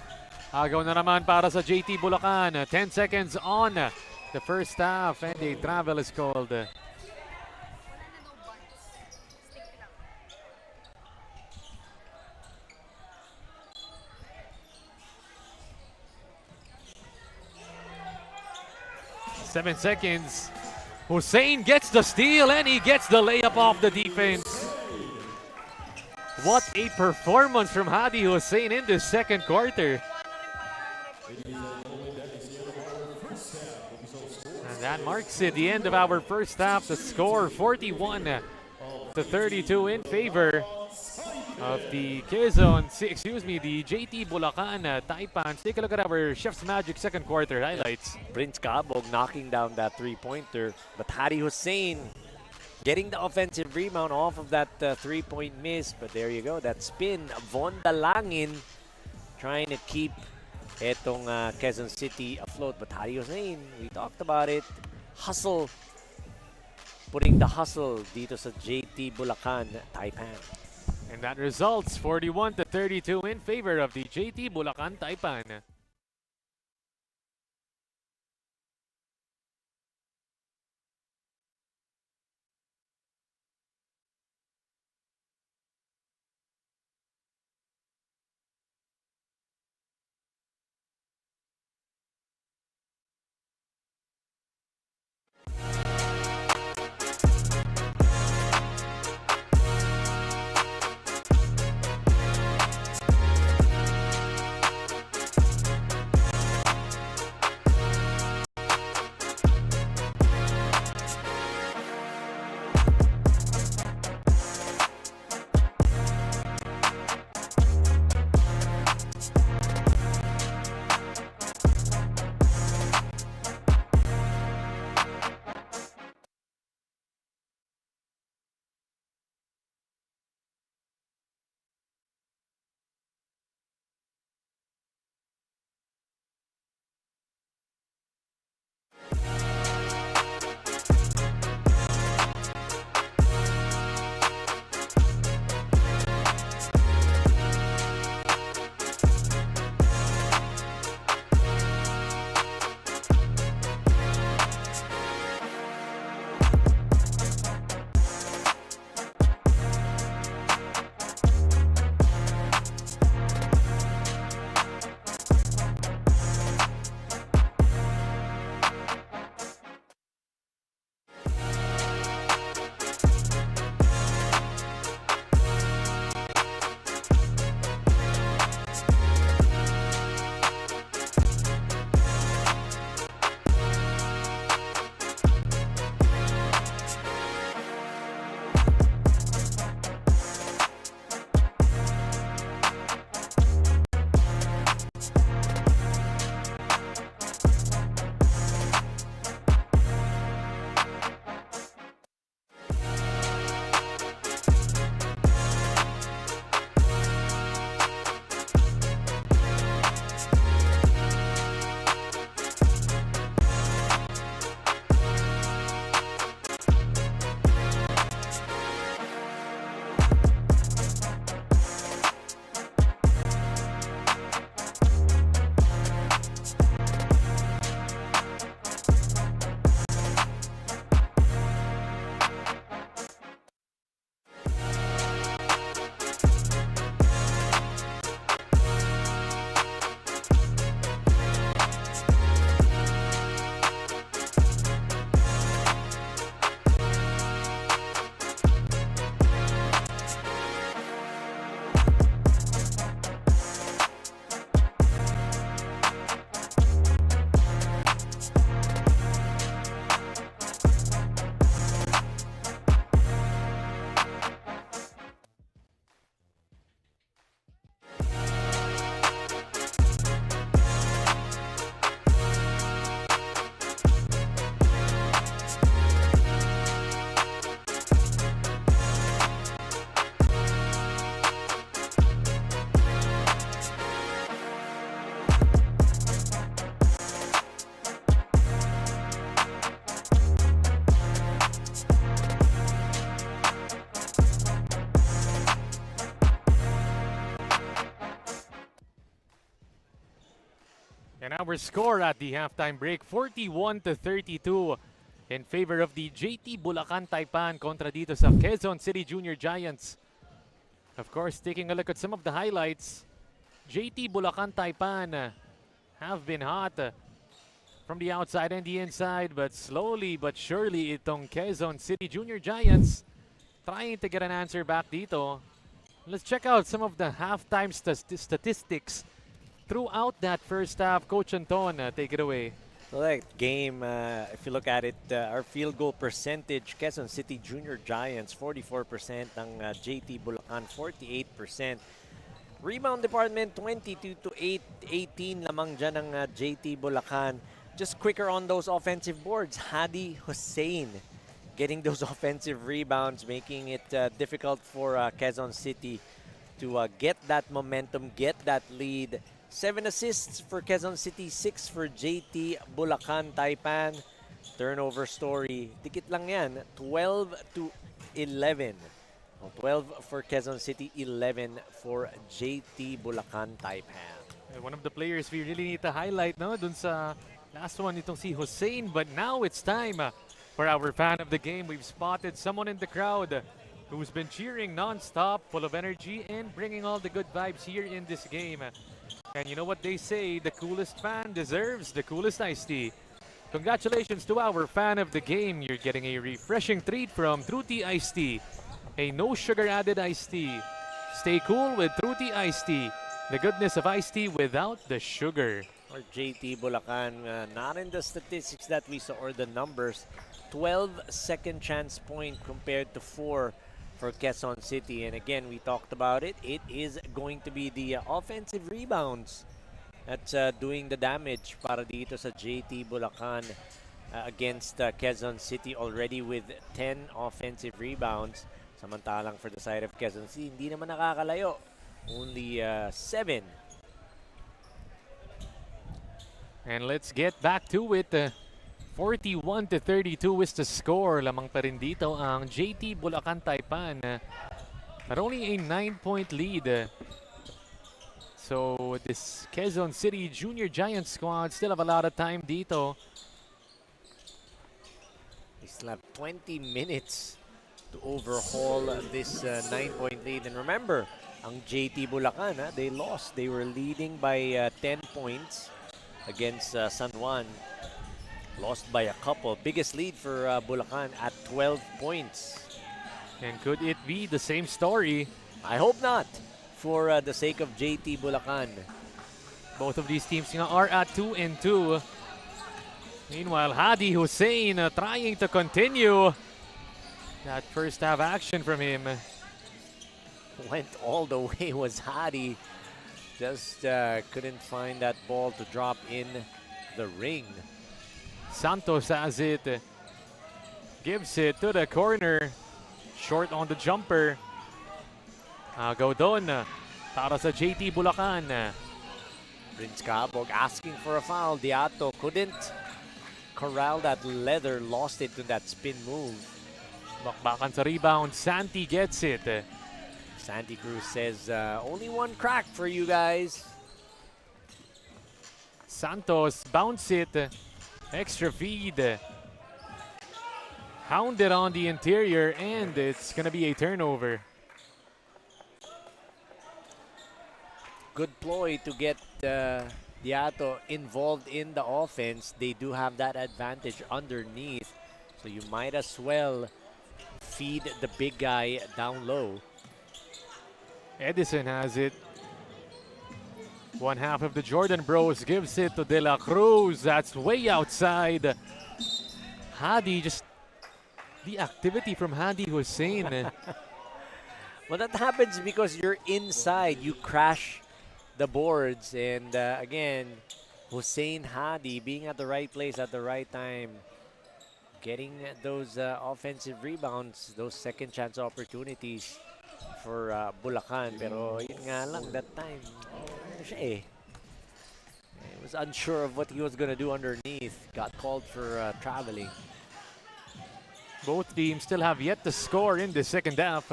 Agaw na naman para sa JT Bulacan. 10 seconds on the first half and a travel is called. Seven seconds. Hussein gets the steal and he gets the layup off the defense. What a performance from Hadi Hussein in the second quarter. And that marks it, the end of our first half. The score 41-32 in favor of the the JT Bulacan Taipan. Take a look at our Chef's Magic second quarter highlights. Prince Cabog knocking down that 3-pointer, but Hadi Hussein getting the offensive rebound off of that 3-point miss. But there you go, that spin. Von Dalangin trying to keep etong Quezon City afloat. But Hadi Hussein, we talked about it. Hustle. Putting the hustle dito sa JT Bulacan Taipan. And that results 41-32 in favor of the JT Bulacan Taipan. And our score at the halftime break, 41-32 in favor of the JT Bulacan Taipan kontra dito sa Quezon City Junior Giants. Of course, taking a look at some of the highlights, JT Bulacan Taipan have been hot from the outside and the inside, but slowly but surely itong Quezon City Junior Giants trying to get an answer back dito. Let's check out some of the halftime statistics throughout that first half. Coach Anton, take it away. So that game, if you look at it, our field goal percentage, Quezon City Junior Giants 44%, ng JT Bulacan 48%. Rebound department 22-8, 18 lamang dyan ng JT Bulacan. Just quicker on those offensive boards. Hadi Hussein getting those offensive rebounds, making it difficult for Quezon City to get that momentum, get that lead. 7 assists for Quezon City, 6 for JT Bulacan Taipan. Turnover story, dikit lang yan, 12-11. 12 for Quezon City, 11 for JT Bulacan Taipan. One of the players we really need to highlight, no? Dun sa last one, itong si Hussein. But now it's time for our fan of the game. We've spotted someone in the crowd who's been cheering non-stop, full of energy, and bringing all the good vibes here in this game. And you know what they say, the coolest fan deserves the coolest iced tea. Congratulations to our fan of the game. You're getting a refreshing treat from Truty Iced Tea, a no sugar added iced tea. Stay cool with Truty Iced Tea, the goodness of iced tea without the sugar. Or JT Bulacan, not in the statistics that we saw or the numbers. 12 second chance point compared to 4 for Quezon City. And again, we talked about it. It is going to be the offensive rebounds that's doing the damage para dito sa JT Bulacan against Quezon City, already with 10 offensive rebounds. Samantalang for the side of Quezon City, hindi naman nakakalayo. Only 7. And let's get back to it. 41-32 is the score. Lamang pa rin dito ang JT Bulacan Taipan. But only a 9-point lead. So this Quezon City Junior Giants squad still have a lot of time dito. They still have 20 minutes to overhaul this 9-point lead. And remember, ang JT Bulacan, they lost. They were leading by 10 points against San Juan. Lost by a couple. Biggest lead for Bulacan at 12 points. And could it be the same story? I hope not, for the sake of JT Bulacan. Both of these teams nga are at 2-2. Meanwhile, Hadi Hussein trying to continue that first half action from him. Went all the way was Hadi. Just couldn't find that ball to drop in the ring. Santos has it. Gives it to the corner. Short on the jumper. Go doon para sa JT Bulacan. Prince Cabog asking for a foul. Diato couldn't corral that leather. Lost it to that spin move. Bakbakan sa rebound. Santi gets it. Santi Cruz says, only one crack for you guys. Santos bounce it. Extra feed. Hounded on the interior, and it's going to be a turnover. Good ploy to get Diato involved in the offense. They do have that advantage underneath, so you might as well feed the big guy down low. Edison has it. One half of the Jordan Bros gives it to De La Cruz. That's way outside. Hadi, just the activity from Hadi Hussein. Well, that happens because you're inside. You crash the boards. And again, Hussein Hadi being at the right place at the right time. Getting those offensive rebounds, those second chance opportunities for Bulacan. Pero yun nga lang that time. He was unsure of what he was going to do underneath. Got called for traveling. Both teams still have yet to score in the second half.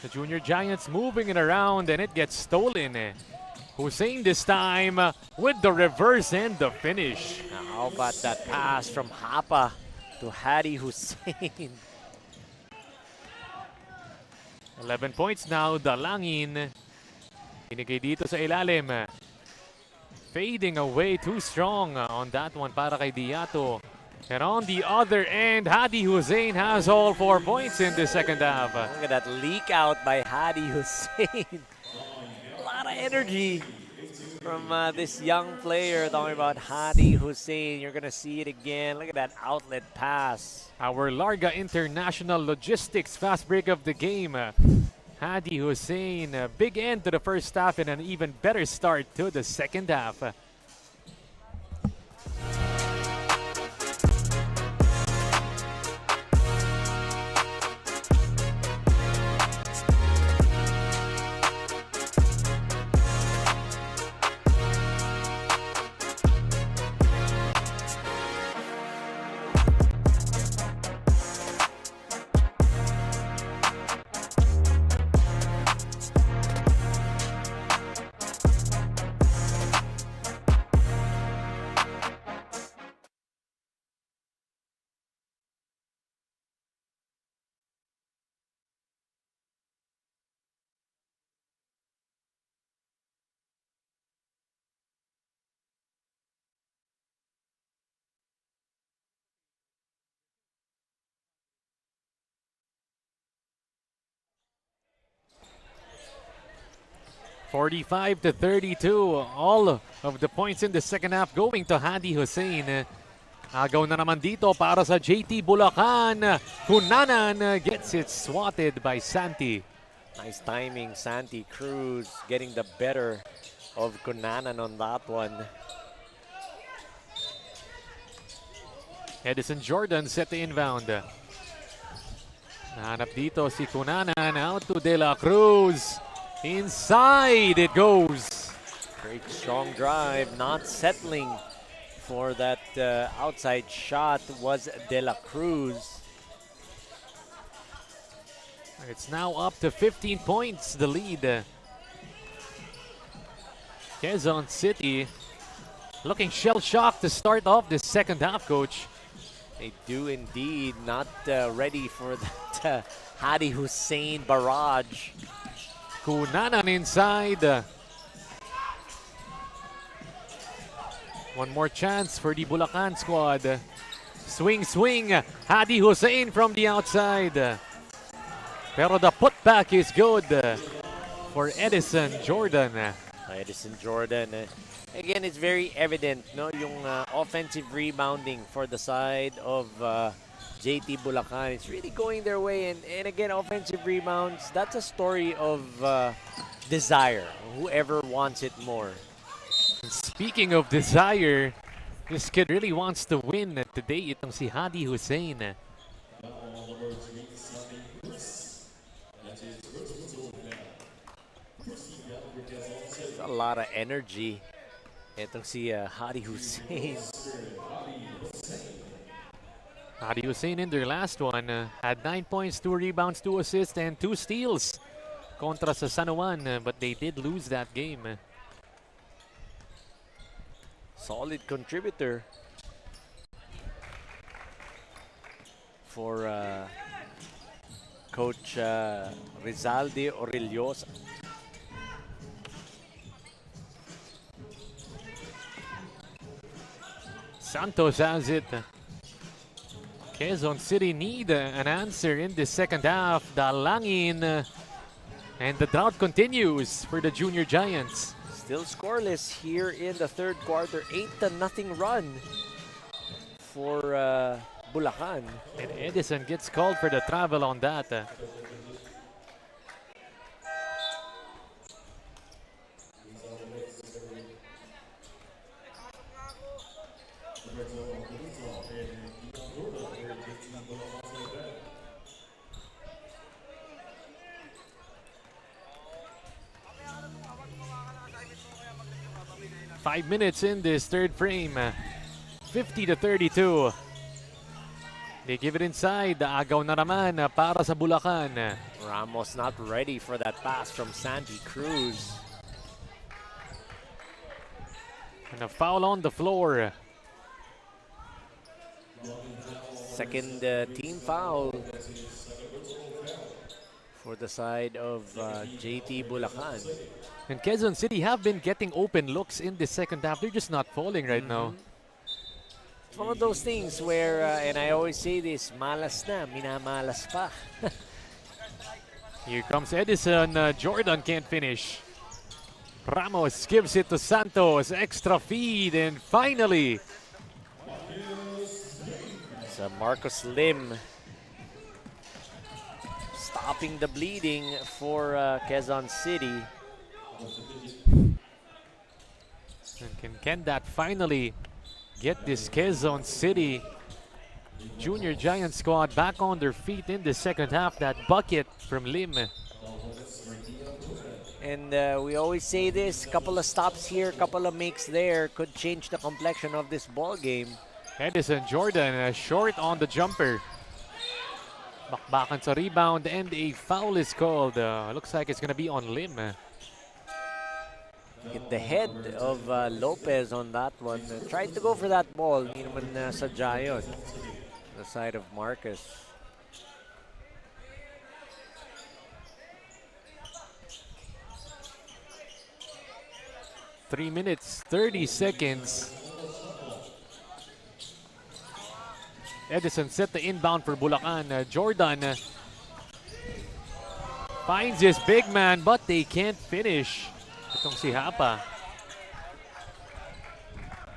The Junior Giants moving it around, and it gets stolen. Hussein this time with the reverse and the finish. Now, how about that pass from Hapa to Hadi Hussein? 11 points now, Dalangin. Binigay dito sa ilalim. Fading away too strong on that one para kay Diato. And on the other end, Hadi Hussein has all 4 points in the second half. Look at that leak out by Hadi Hussein. A lot of energy from this young player. Talking about Hadi Hussein. You're going to see it again. Look at that outlet pass. Our Larga International Logistics fast break of the game. Hadi Hussein, a big end to the first half and an even better start to the second half. (45-32), all of the points in the second half going to Hadi Hussein. Agaw na naman dito para sa JT Bulacan. Cunanan gets it swatted by Santi. Nice timing. Santi Cruz getting the better of Cunanan on that one. Edison Jordan set the inbound. Nahanap dito si Cunanan, out to De La Cruz. Inside it goes. Great strong drive, not settling for that outside shot was De La Cruz. It's now up to 15 points, the lead. Quezon City looking shell-shocked to start off the second half, coach. They do indeed, not ready for that Hadi Hussein barrage. Cunanan inside. One more chance for the Bulacan squad. Swing, swing. Hadi Hussein from the outside. Pero the putback is good for Edison Jordan. Edison Jordan. Again, it's very evident, no, yung offensive rebounding for the side of JT Bulacan. It's really going their way. And again, offensive rebounds, that's a story of desire. Whoever wants it more. Speaking of desire, this kid really wants to win today. Itong si Hadi Hussein. A lot of energy. Itong si Hadi Hussein. Hadi Hussein in their last one had 9 points, 2 rebounds, 2 assists, and 2 steals kontra sa San Juan, but they did lose that game. Solid contributor for Coach Rizalde Orellosa. Santos has it. Quezon City need an answer in the second half. Dalangin. And the drought continues for the Junior Giants. Still scoreless here in the third quarter. 8-0 run for Bulacan. And Edison gets called for the travel on that. Five minutes in this third frame. 50-32. They give it inside. Agaw na naman para sa Bulacan. Ramos not ready for that pass from Santi Cruz. And a foul on the floor. Second team foul for the side of JT Bulacan. And Quezon City have been getting open looks in the second half. They're just not falling right now. It's one of those things where, and I always say this, malas na, minamalas pa. Here comes Edison. Jordan can't finish. Ramos gives it to Santos. Extra feed. And finally, So Marcos Lim stopping the bleeding for Quezon City. and can that finally get this Quezon City Junior Giant squad back on their feet in the second half? That bucket from Lim. And we always say this, couple of stops here, couple of makes there could change the complexion of this ball game. Edison Jordan short on the jumper. Bakbakan sa rebound and a foul is called. Looks like it's gonna be on Lim. Hit the head of Lopez on that one. Tried to go for that ball. Hindi naman sadya yun. The side of Marcus. Three minutes, 30 seconds. Edison set the inbound for Bulacan. Jordan finds his big man, but they can't finish. Itong si Hapa.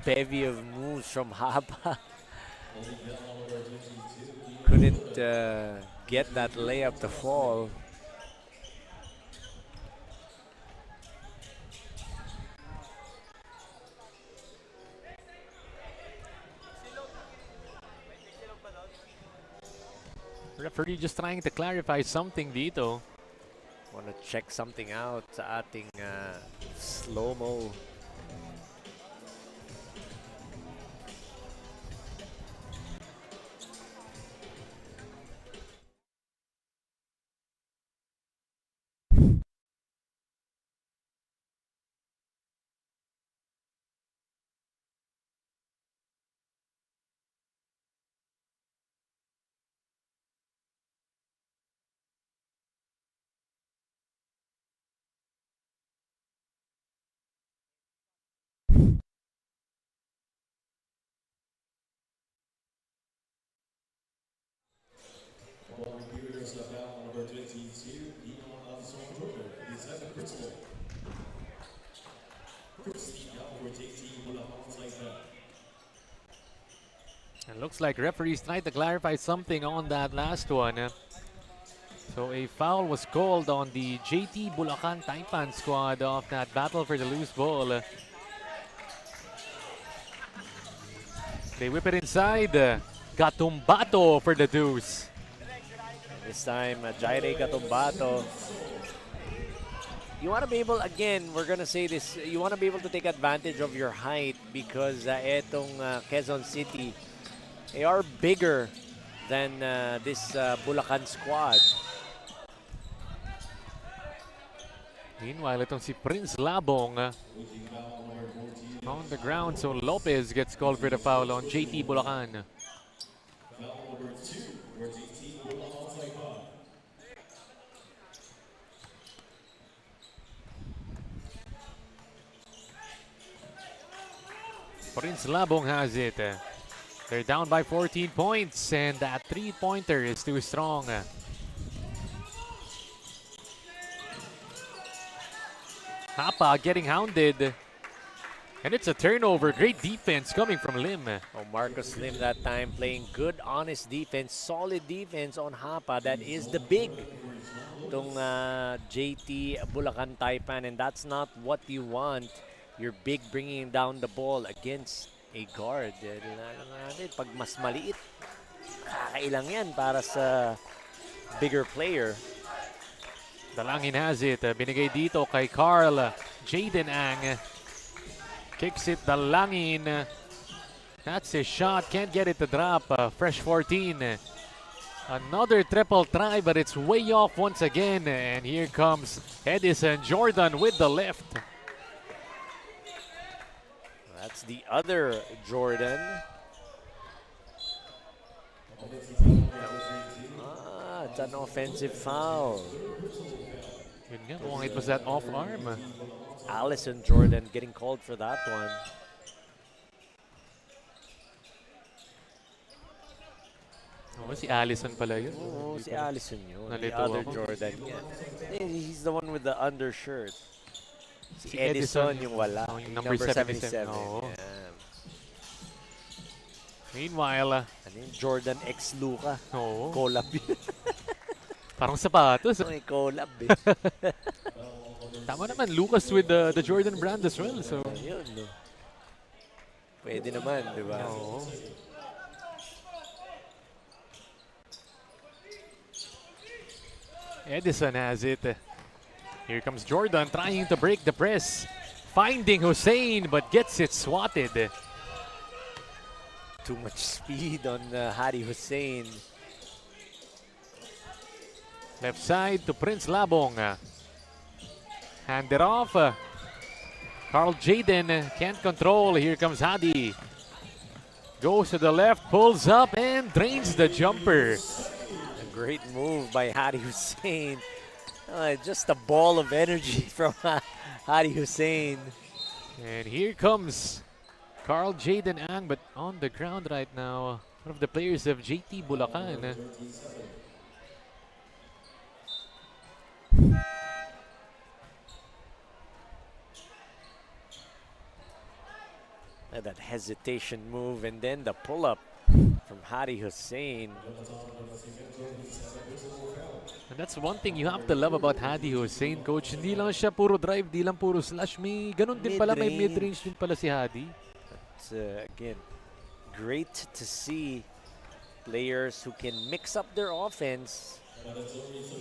Bevy of moves from Hapa. Couldn't get that layup to fall. Referee just trying to clarify something dito. Want to check something out sa ating slow-mo. And looks like referees tried to clarify something on that last one. So a foul was called on the JT Bulacan Taipan squad of that battle for the loose ball. They whip it inside. Gatumbato for the deuce. This time, Jaire Gatumbato. You want to be able, again, we're going to say this, you want to be able to take advantage of your height because etong Quezon City, they are bigger than this Bulacan squad. Meanwhile, itong si Prince Labong on the ground. So Lopez gets called for the foul on JT Bulacan. Prince Labong has it. They're down by 14 points and that three-pointer is too strong. Hapa getting hounded. And it's a turnover. Great defense coming from Lim. Oh, Marcos Lim that time playing good, honest defense, solid defense on Hapa. That is the big itong JT Bulacan Taipan, and that's not what you want. You're big bringing down the ball against a guard. Pag mas maliit, kakailang yan para sa bigger player. Dalangin has it. Binigay dito kay Carl. Jaden Ang. Kicks it, Dalangin. That's his shot. Can't get it to drop. Fresh 14. Another triple try, but it's way off once again. And here comes Edison Jordan with the left. It's the other Jordan. It's an offensive foul. Yun nga, mukhang it was that off arm. Allison Jordan getting called for that one. Oh, si Allison pala yun. Oh, si Allison yun. The Nalito other ako. Jordan. Yeah. He's the one with the undershirt. Si Si Edison Edison, yung wala. yung Yung number number 77. 77. Oo. Yeah. Meanwhile, Ano yun? Jordan X Luka. oh, Collab yun. parang sapatos. May collab eh. Tama naman, Lucas with the Jordan brand as well. So, Yun, no? Pwede naman, di ba? oo. Edison has it. Here comes Jordan trying to break the press. Finding Hussein but gets it swatted. Too much speed on Hadi Hussein. Left side to Prince Labong. Hand it off. Carl Jaden can't control. Here comes Hadi. Goes to the left, pulls up and drains the jumper. A great move by Hadi Hussein. Just a ball of energy from Hadi Hussein. And here comes Carl Jaden Ang, but on the ground right now. One of the players of JT Bulacan. That hesitation move and then the pull-up from Hadi Hussein. And that's one thing you have to love about Hadi Hussein, coach. Hindi lang siya puro drive, hindi lang puro slash. May ganun din pala, may mid-range din pala si Hadi. It's, again, great to see players who can mix up their offense.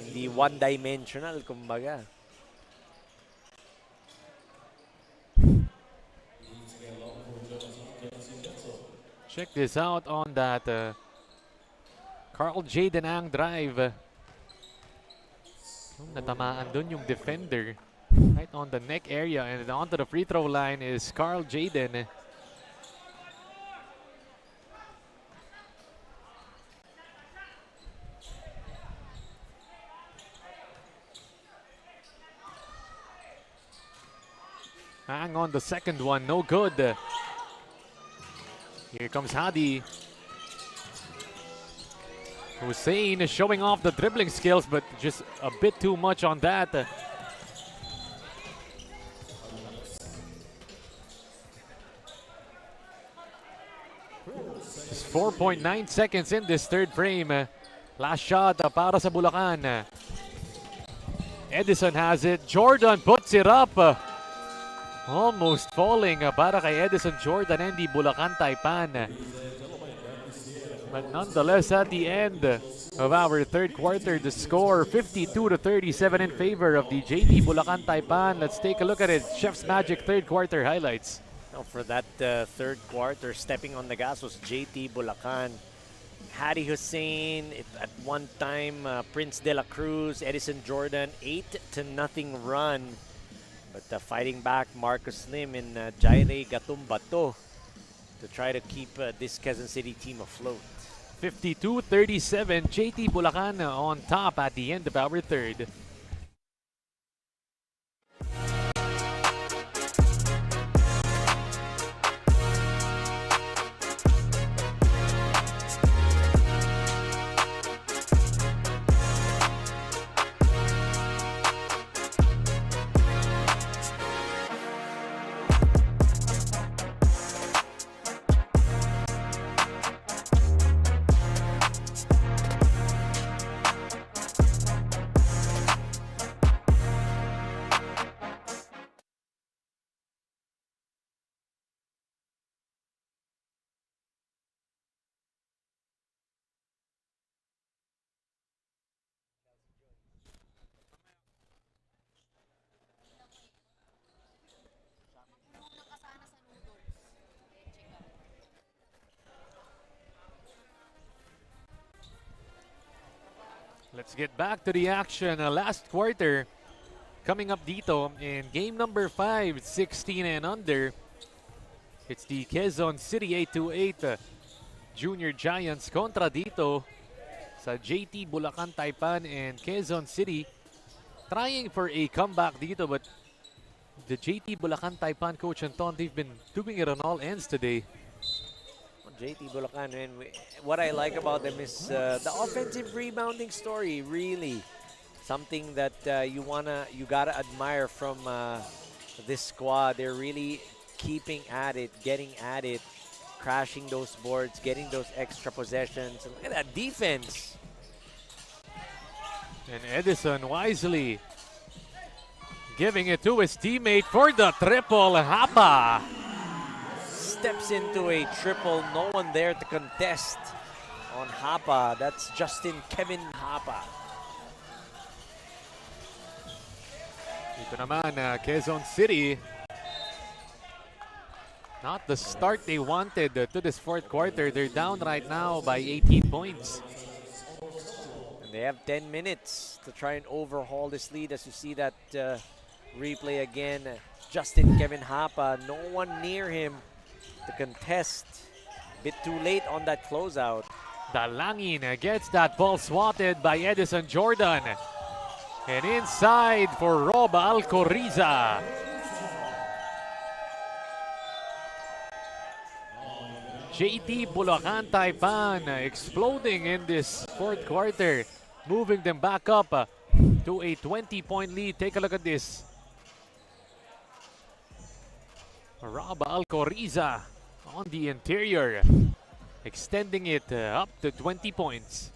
Hindi one-dimensional, kumbaga. Check this out on that Carl Jaden Ang drive. Natamaan dun yung defender. Right on the neck area, and onto the free throw line is Carl Jaden. Ang on the second one, no good. Here comes Hadi. Hussein is showing off the dribbling skills, but just a bit too much on that. Just 4.9 seconds in this third frame. Last shot para sa Bulacan. Edison has it. Jordan puts it up. Almost falling para kay Edison Jordan and the Bulacan Taipan. But nonetheless, at the end of our third quarter, the score 52-37 in favor of the JT Bulacan Taipan. Let's take a look at it. Chef's Magic third quarter highlights. Now for that third quarter, stepping on the gas was JT Bulacan. Hadi Hussein, at one time, Prince De La Cruz, Edison Jordan, 8-0 run. But fighting back, Marcus Lim and Jaire Gatumbato to try to keep this Quezon City team afloat. 52-37, JT Bulacan on top at the end of our third. Let's get back to the action. Last quarter coming up dito in game number 5, 16 and under. It's the Quezon City 828 Junior Giants kontra dito sa JT Bulacan Taipan, and Quezon City trying for a comeback dito, but the JT Bulacan Taipan coach Anton, they've been doing it on all ends today. JT Bulacan, and what I like about them is the offensive rebounding story. Really, something that you gotta admire from this squad. They're really keeping at it, getting at it, crashing those boards, getting those extra possessions. And look at that defense. And Edison wisely giving it to his teammate for the triple. Hapa Steps into a triple, no one there to contest on Hapa. That's Justin Kevin Hapa. Dito naman, Quezon City. Not the start they wanted to this fourth quarter. They're down right now by 18 points. And they have 10 minutes to try and overhaul this lead. As you see that replay again, Justin Kevin Hapa, no one near him to contest. Bit too late on that closeout. Dalangin gets that ball swatted by Edison Jordan. And inside for Rob Alcoriza. JT Bulacan Taipan exploding in this fourth quarter, moving them back up to a 20-point lead. Take a look at this. Rob Alcoriza on the interior, extending it up to 20 points.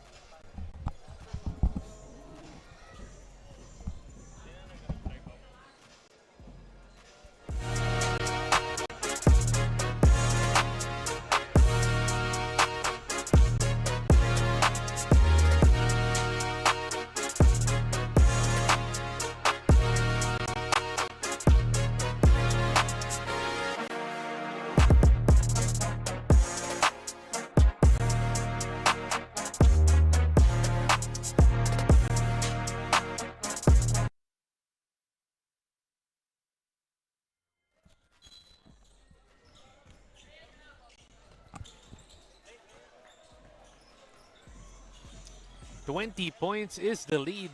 $20 points is the lead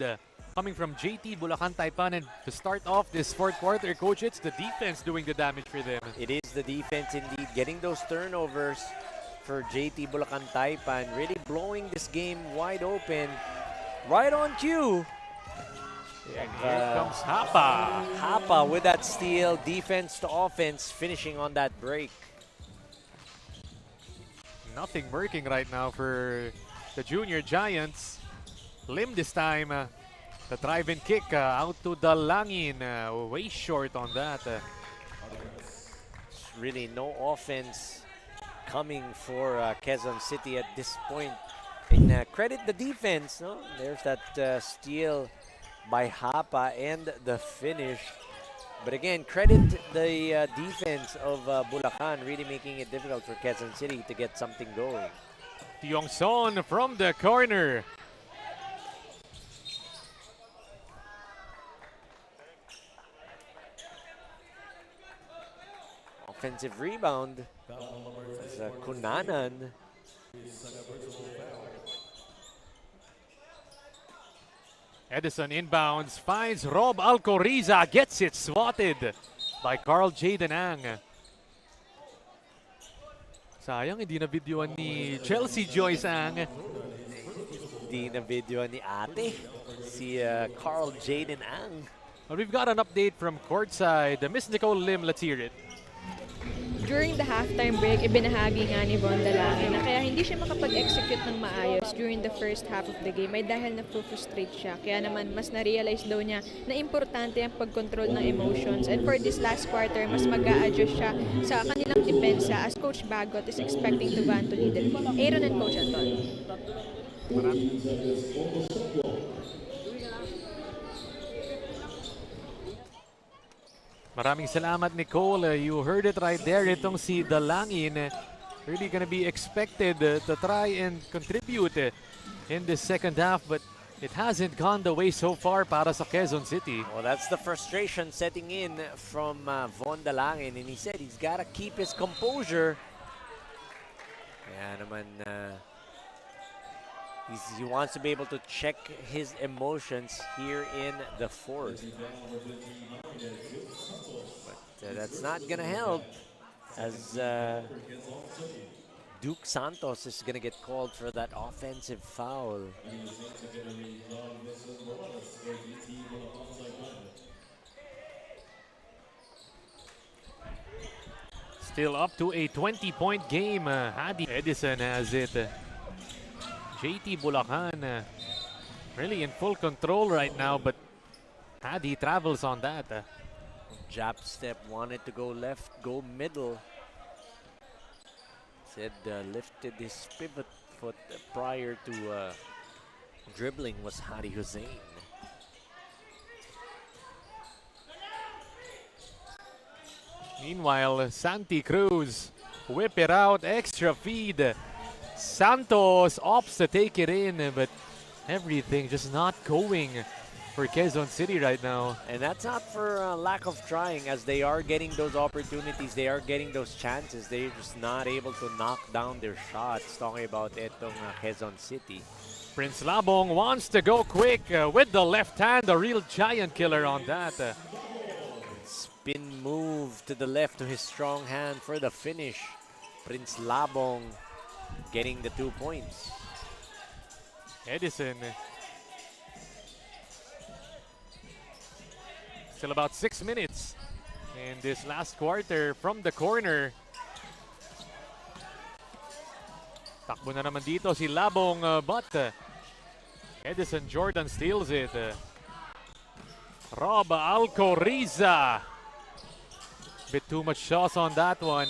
coming from JT Bulacan Taipan. And to start off this fourth quarter, coach, it's the defense doing the damage for them. It is the defense indeed, getting those turnovers for JT Bulacan Taipan, really blowing this game wide open, right on cue. And here comes Hapa. Hapa with that steal, defense to offense, finishing on that break. Nothing working right now for the Junior Giants. Lim this time. The drive-in kick out to Dalangin. Way short on that. Really no offense coming for Quezon City at this point. And credit the defense. No? There's that steal by Hapa and the finish. But again, credit the defense of Bulacan, really making it difficult for Quezon City to get something going. Tiongson from the corner. Offensive rebound. Kunanan. Edison inbounds, finds Rob Alcoriza, gets it swatted by Carl J. Denang. Sayang, hindi na videoan ni Chelsea Joyce ang. Hindi na videoan ni ate, si Carl J. Denang. But we've got an update from courtside. Miss Nicole Lim, let's hear it. During the halftime break, ibinahagi nga ni Von Dalangin na kaya hindi siya makapag-execute ng maayos during the first half of the game ay dahil na-frustrate siya. Kaya naman mas na-realize daw niya na importante ang pag-control ng emotions. And for this last quarter, mas mag-a-adjust siya sa kanilang depensa as Coach Bagot is expecting Tuban to lead it. Aaron and Coach Anton. Maraming salamat, Nicole. You heard it right there. Itong si Dalangin really gonna be expected to try and contribute in the second half. But it hasn't gone the way so far para sa Quezon City. Well, that's the frustration setting in from Von Dalangin, and he said he's got to keep his composure. Kaya naman, he wants to be able to check his emotions here in the fourth. But that's not going to help, as Duke Santos is going to get called for that offensive foul. Still up to a 20-point game. Hadi Edison has it. JT Bulacan really in full control right now, but Hadi travels on that. Jab step, wanted to go left, go middle. Said lifted his pivot foot prior to dribbling was Hadi Hussein. Meanwhile, Santi Cruz whip it out, extra feed. Santos opts to take it in, but everything just not going for Quezon City right now. And that's not for lack of trying, as they are getting those opportunities, they are getting those chances. They're just not able to knock down their shots. Talking about etong Quezon City. Prince Labong wants to go quick with the left hand, a real giant killer on that. Spin move to the left to his strong hand for the finish. Prince Labong getting the 2 points. Edison. Still about 6 minutes in this last quarter from the corner. Takbo na naman dito si Labong, but Edison Jordan steals it. Rob Alcoriza. Bit too much sauce on that one.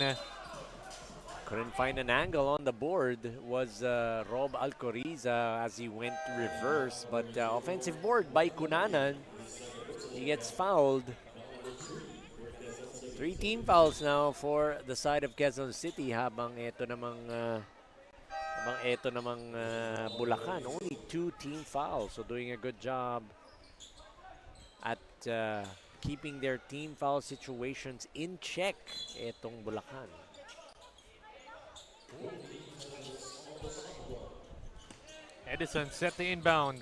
Couldn't find an angle on the board was Rob Alcoriza as he went reverse, but offensive board by Cunanan. He gets fouled. 3 team fouls now for the side of Quezon City, habang ito namang Bulacan, only 2 team fouls. So doing a good job at keeping their team foul situations in check itong Bulacan. Edison set the inbound.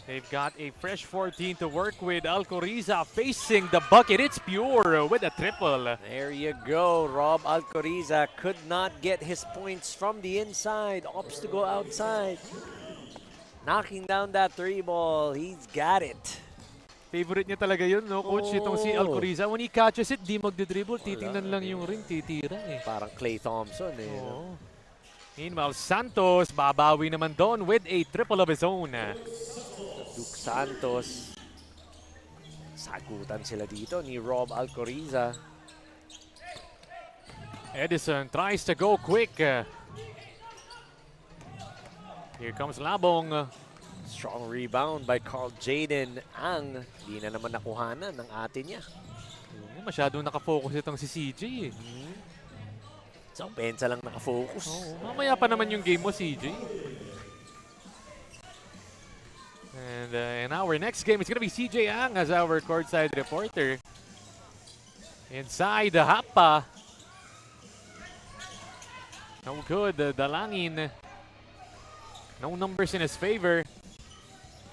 They've got a fresh 14 to work with. Alcoriza facing the bucket. It's Pure with a triple. There you go. Rob Alcoriza could not get his points from the inside. Opts to go outside. Knocking down that 3 ball. He's got it. Favorite niya talaga yun, no, coach? Itong si Alcoriza. When he catches it, di magdidribble. Titingnan lang yung ring, titira eh. Parang Klay Thompson eh. Oo. Meanwhile, Santos babawi naman doon with a triple of his own. Duke Santos. Sagutan sila dito ni Rob Alcoriza. Edison tries to go quick. Here comes Labong. Strong rebound by Carl Jaden Ang. Di na naman nakuhanan ng ate niya. Masyadong nakafocus itong si CJ eh. Sa opensa lang nakafocus. Mamaya pa naman yung game mo, CJ. And in our next game, it's gonna be CJ Ang as our courtside reporter. Inside the Hapa. No good. Dalangin. No numbers in his favor.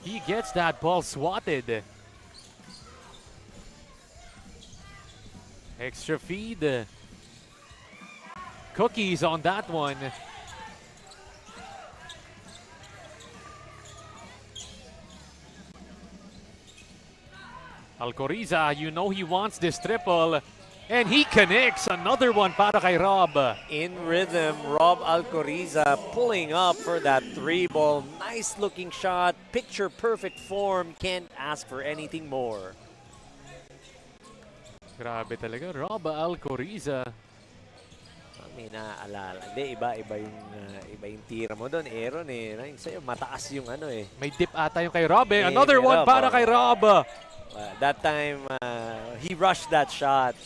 He gets that ball swatted. Extra feed. Cookies on that one. Alcoriza, you know he wants this triple. And he connects another one para kay Rob. In rhythm, Rob Alcoriza pulling up for that 3 ball. Nice looking shot. Picture perfect form. Can't ask for anything more. Grabe talaga, Rob Alcoriza. May naaalala. Hindi, iba yung tira mo doon, Aaron eh. Yung sa'yo, mataas yung ano eh. May dip ata yung kay Rob eh. Another one para kay Rob. That time, he rushed that shot.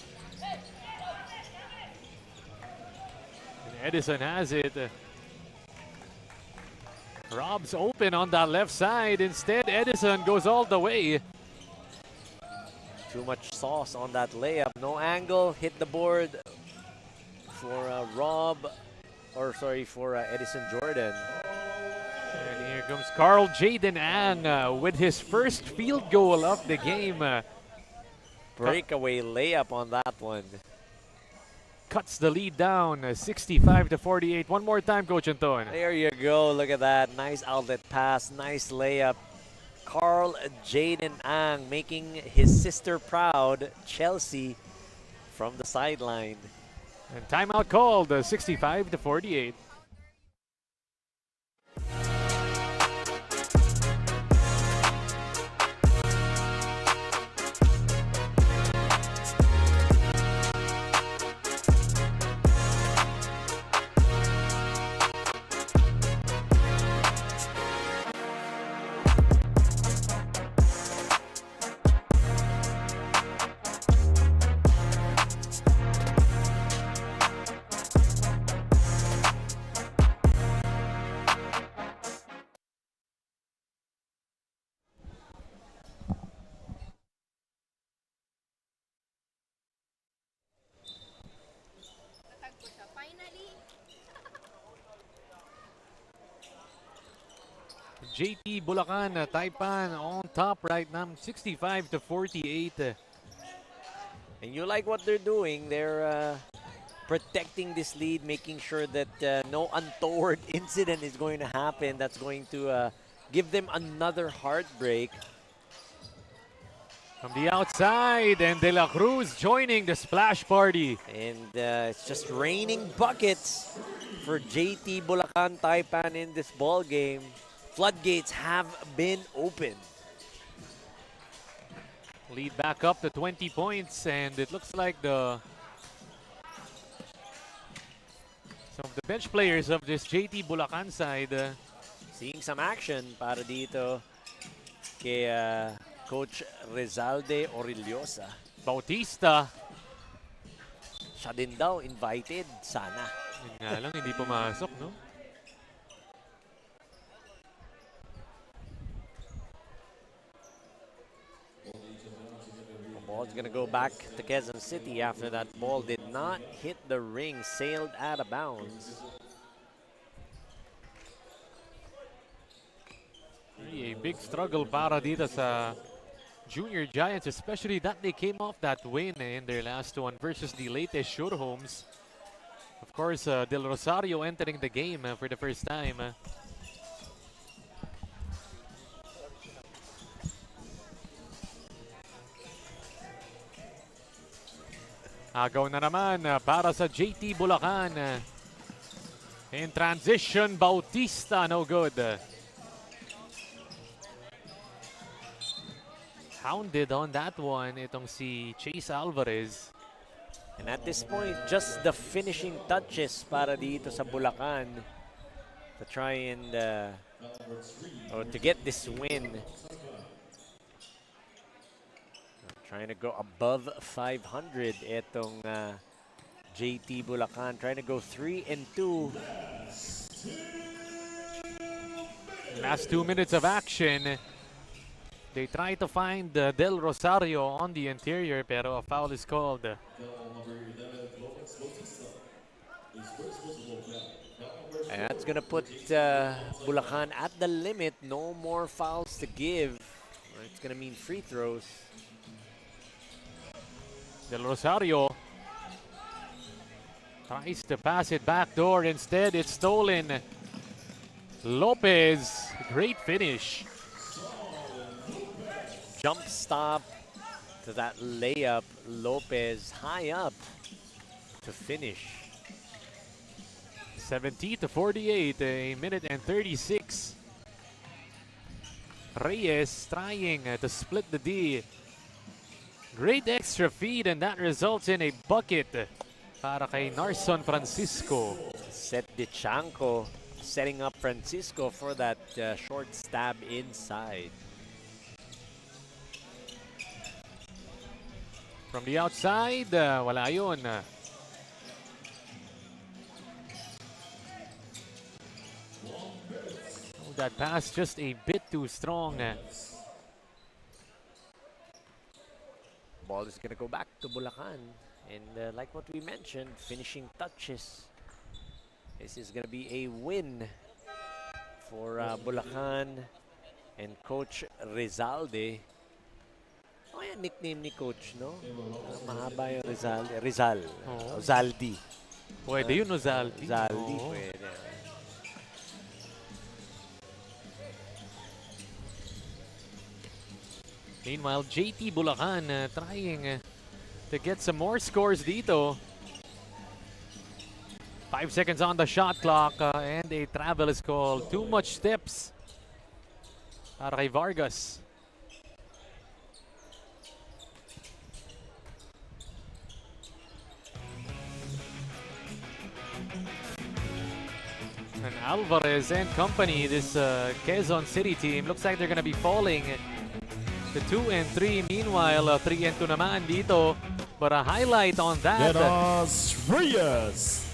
Edison has it. Rob's open on that left side. Instead, Edison goes all the way. Too much sauce on that layup. No angle. Hit the board for for Edison Jordan. And here comes Carl Jaden Ang with his first field goal of the game. Breakaway layup on that one. Cuts the lead down, 65-48. One more time, Coach Anton. There you go. Look at that. Nice outlet pass. Nice layup. Carl Jaden Ang making his sister proud, Chelsea, from the sideline. And timeout called, 65-48. JT Bulacan, Taipan on top right now, 65-48. And you like what they're doing. They're protecting this lead, making sure that no untoward incident is going to happen that's going to give them another heartbreak. From the outside, and De La Cruz joining the splash party. And it's just raining buckets for JT Bulacan Taipan in this ball game. Floodgates have been opened. Lead back up to 20 points, and it looks like some of the bench players of this JT Bulacan side Seeing some action para dito kay Coach Rezalde Orillosa. Bautista. Siya din daw invited, sana. Yun nga lang, hindi pumasok, no? The ball's gonna go back to Quezon City after that ball did not hit the ring, sailed out of bounds. Really a big struggle para dito sa Junior Giants, especially that they came off that win in their last one versus the latest Sure Homes. Of course, Del Rosario entering the game for the first time. Agaw na naman para sa JT Bulacan. In transition, Bautista, no good. Hounded on that one, itong si Chase Alvarez. And at this point, just the finishing touches para dito sa Bulacan to try and or to get this win. Trying to go above 500 itong JT Bulacan. Trying to go 3-2. Last 2 minutes of action. They try to find Del Rosario on the interior, pero a foul is called. And that's going to put Bulacan at the limit. No more fouls to give. It's going to mean free throws. Del Rosario tries to pass it back door. Instead, it's stolen. Lopez, great finish. Jump stop to that layup. Lopez high up to finish. 70-48, a minute and 36. Reyes trying to split the D. Great extra feed, and that results in a bucket para kay Narson Francisco. Set Dichanco setting up Francisco for that short stab inside. From the outside, wala yun. that pass just a bit too strong. Ball is going to go back to Bulacan. And like what we mentioned, finishing touches. This is going to be a win for Bulacan and Coach Rizalde. Oh, yan, nickname ni Coach, no? Mahaba yung Rizalde. Rizal. Oo. Zaldi. Pwede yun, no, Zaldi? Zaldi, Oo. pwede. Meanwhile, JT Bulacan trying to get some more scores dito. 5 seconds on the shot clock and a travel is called. Too much steps para kay Vargas. And Alvarez and company, this Quezon City team, looks like they're gonna be falling to 2 and 3. Meanwhile, 3 and 2 naman dito. But a highlight on that. Genas Reyes.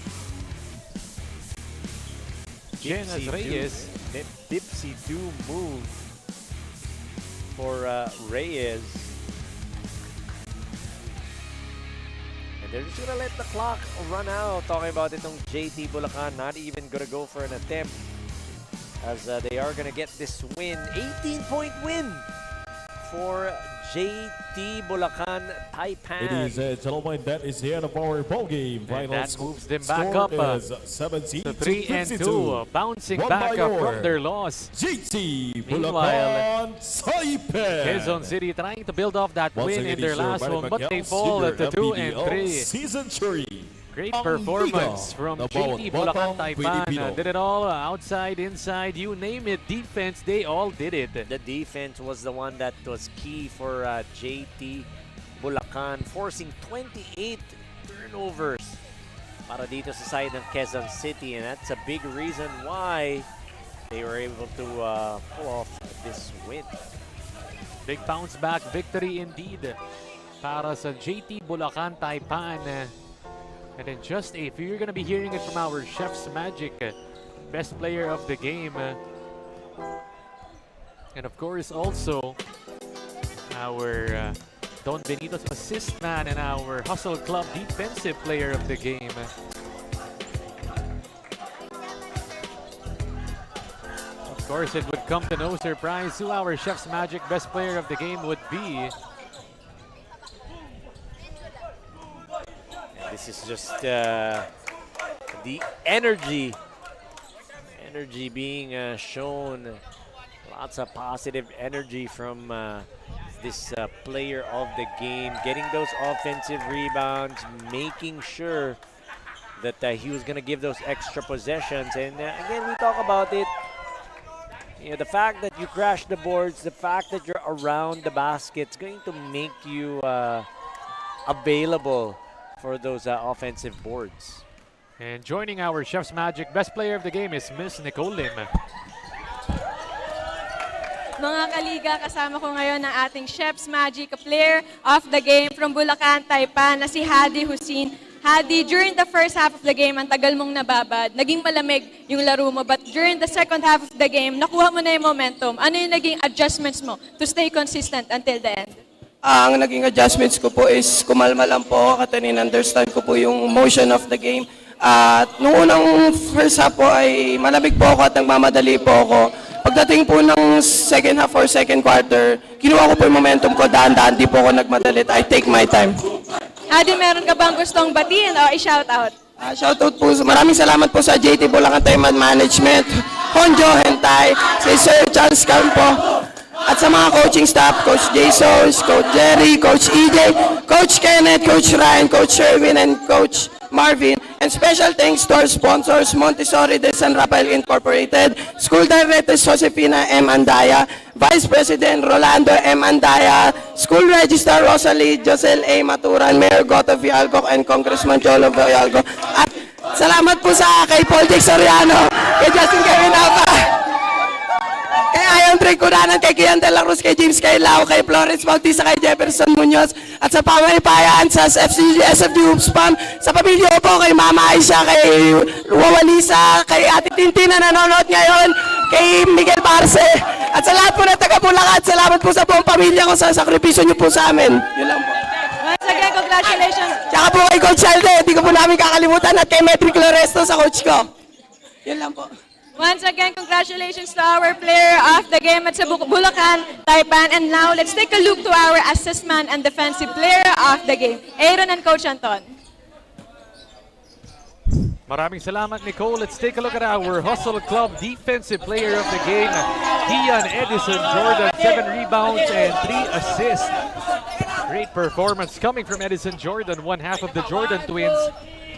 Genas Reyes. Dipsy do move for Reyes. And they're just gonna let the clock run out. Talking about itong JT Bulacan, not even gonna go for an attempt. As they are gonna get this win. 18-point win for JT Bulacan Taipan. Ladies and gentlemen, that is the end of our ball game. And Final that moves them back score up is 17 to to 3 and 52. 2. Bouncing Won back by from your their loss. JT Meanwhile, Bulacan Taipan. Quezon City trying to build off that Once win again, in their it's your last Manny one, but they Pacquiao fall Senior to 2 and MPBL 3. Season 3. Great Ang performance liga from na JT bawat Bulacan batang Taipan. Pilipino. Did it all, outside, inside, you name it. Defense, they all did it. The defense was the one that was key for JT Bulacan, forcing 28 turnovers para dito sa side ng Quezon City, and that's a big reason why they were able to pull off this win. Big bounce back victory indeed para sa JT Bulacan Taipan. And then just a few, you're gonna be hearing it from our Chef's Magic, best player of the game. And of course also our Don Benito's assist man and our Hustle Club defensive player of the game. Of course, it would come to no surprise who our Chef's Magic best player of the game would be. And this is just the energy being shown. Lots of positive energy from this player of the game, getting those offensive rebounds, making sure that he was going to give those extra possessions. And again, we talk about it. You know, the fact that you crash the boards, the fact that you're around the basket, it's going to make you available for those offensive boards. And joining our Chef's Magic best player of the game is Miss Nicole Lim. Mga kaliga, kasama ko ngayon ang ating Chef's Magic player of the game from Bulacan, Taipan, na si Hadi Hussein. Hadi, during the first half of the game, ang tagal mong nababad, naging malamig yung laro mo, but during the second half of the game, nakuha mo na yung momentum. Ano yung naging adjustments mo to stay consistent until the end? Ang naging adjustments ko po is kumalma lang po ako at understand ko po yung motion of the game. At nung unang first half po ay malamig po ako at nagmamadali po ako. Pagdating po ng second half or second quarter, kinuha ko po yung momentum ko, daan-daan, di po ako nagmadalit. I take my time. Hadi, meron ka bang gustong batiin o i-shout out? Shoutout po, maraming salamat po sa JT Bulacan Taipan Management, Honjo Hentay, si Sir Charles Campo, at sa mga coaching staff, Coach Jason, Coach Jerry, Coach EJ, Coach Kenneth, Coach Ryan, Coach Sherwin, and Coach Marvin. And special thanks to our sponsors, Montessori de San Rafael Incorporated, School Director Josefina M. Andaya, Vice President Rolando M. Andaya, School Registrar Rosalie Josel A. Maturan, Mayor Goto Fialco, and Congressman Cholo Fialco. At salamat po sa kay Paul Jake Soriano, kay Justin Kevinapa, kay Ayon Tricuranan, kay Kian De La Cruz, kay James Kailao, kay Florence Bautista, kay Jefferson Munoz, at sa pamaypayaan sa SFG Hoops Pump, sa pamilya po kay Mama Aisha, kay Wawalisa, kay Ate Tintin na nanonood ngayon, kay Miguel Barce, at sa lahat po ng taga Bulacan, salamat po sa buong pamilya ko sa sakripisyo niyo po sa amin. Yun lang po. Once again, congratulations. Tsaka po kay Coach Alde, hindi ko po namin kakalimutan, at kay Metric Loresto sa coach ko. Yun lang po. Once again, congratulations to our player of the game at sa Bulacan, Taipan. And now, let's take a look to our assist man and defensive player of the game, Aaron and Coach Anton. Maraming salamat, Nicole. Let's take a look at our Hustle Club defensive player of the game, Dion Edison Jordan, 7 rebounds and 3 assists. Great performance coming from Edison Jordan, one half of the Jordan twins.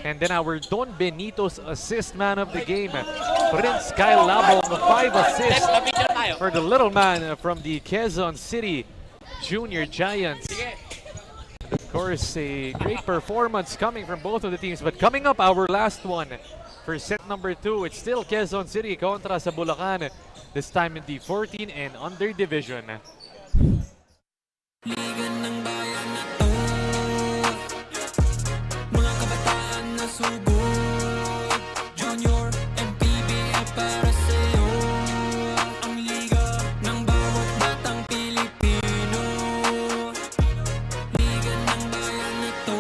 And then our Don Benito's assist man of the game, Prince Kyle Labong, 5 assists for the little man from the Quezon City Junior Giants. Of course, a great performance coming from both of the teams. But coming up, our last one for set number 2, it's still Quezon City kontra sa Bulacan, this time in the 14 and under division. Liga ng bayan na to, mga kabataan na sugod, Junior MPBL para sa'yo. Ang liga ng bawat batang Pilipino, liga ng bayan na to.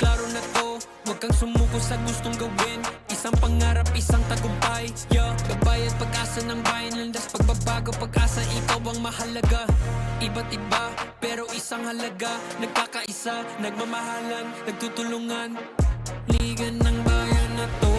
Klaro na to, huwag kang sumuko sa gustong gawin. Isang pangarap, isang tagumpay, yeah. Gabay at pag-asa ng bayan, landas pagbabago, pag-asa, ikaw ang mahalaga. Iba't iba, pero isang halaga. Nagkakaisa, nagmamahalan, nagtutulungan. Liga ng bayan na to.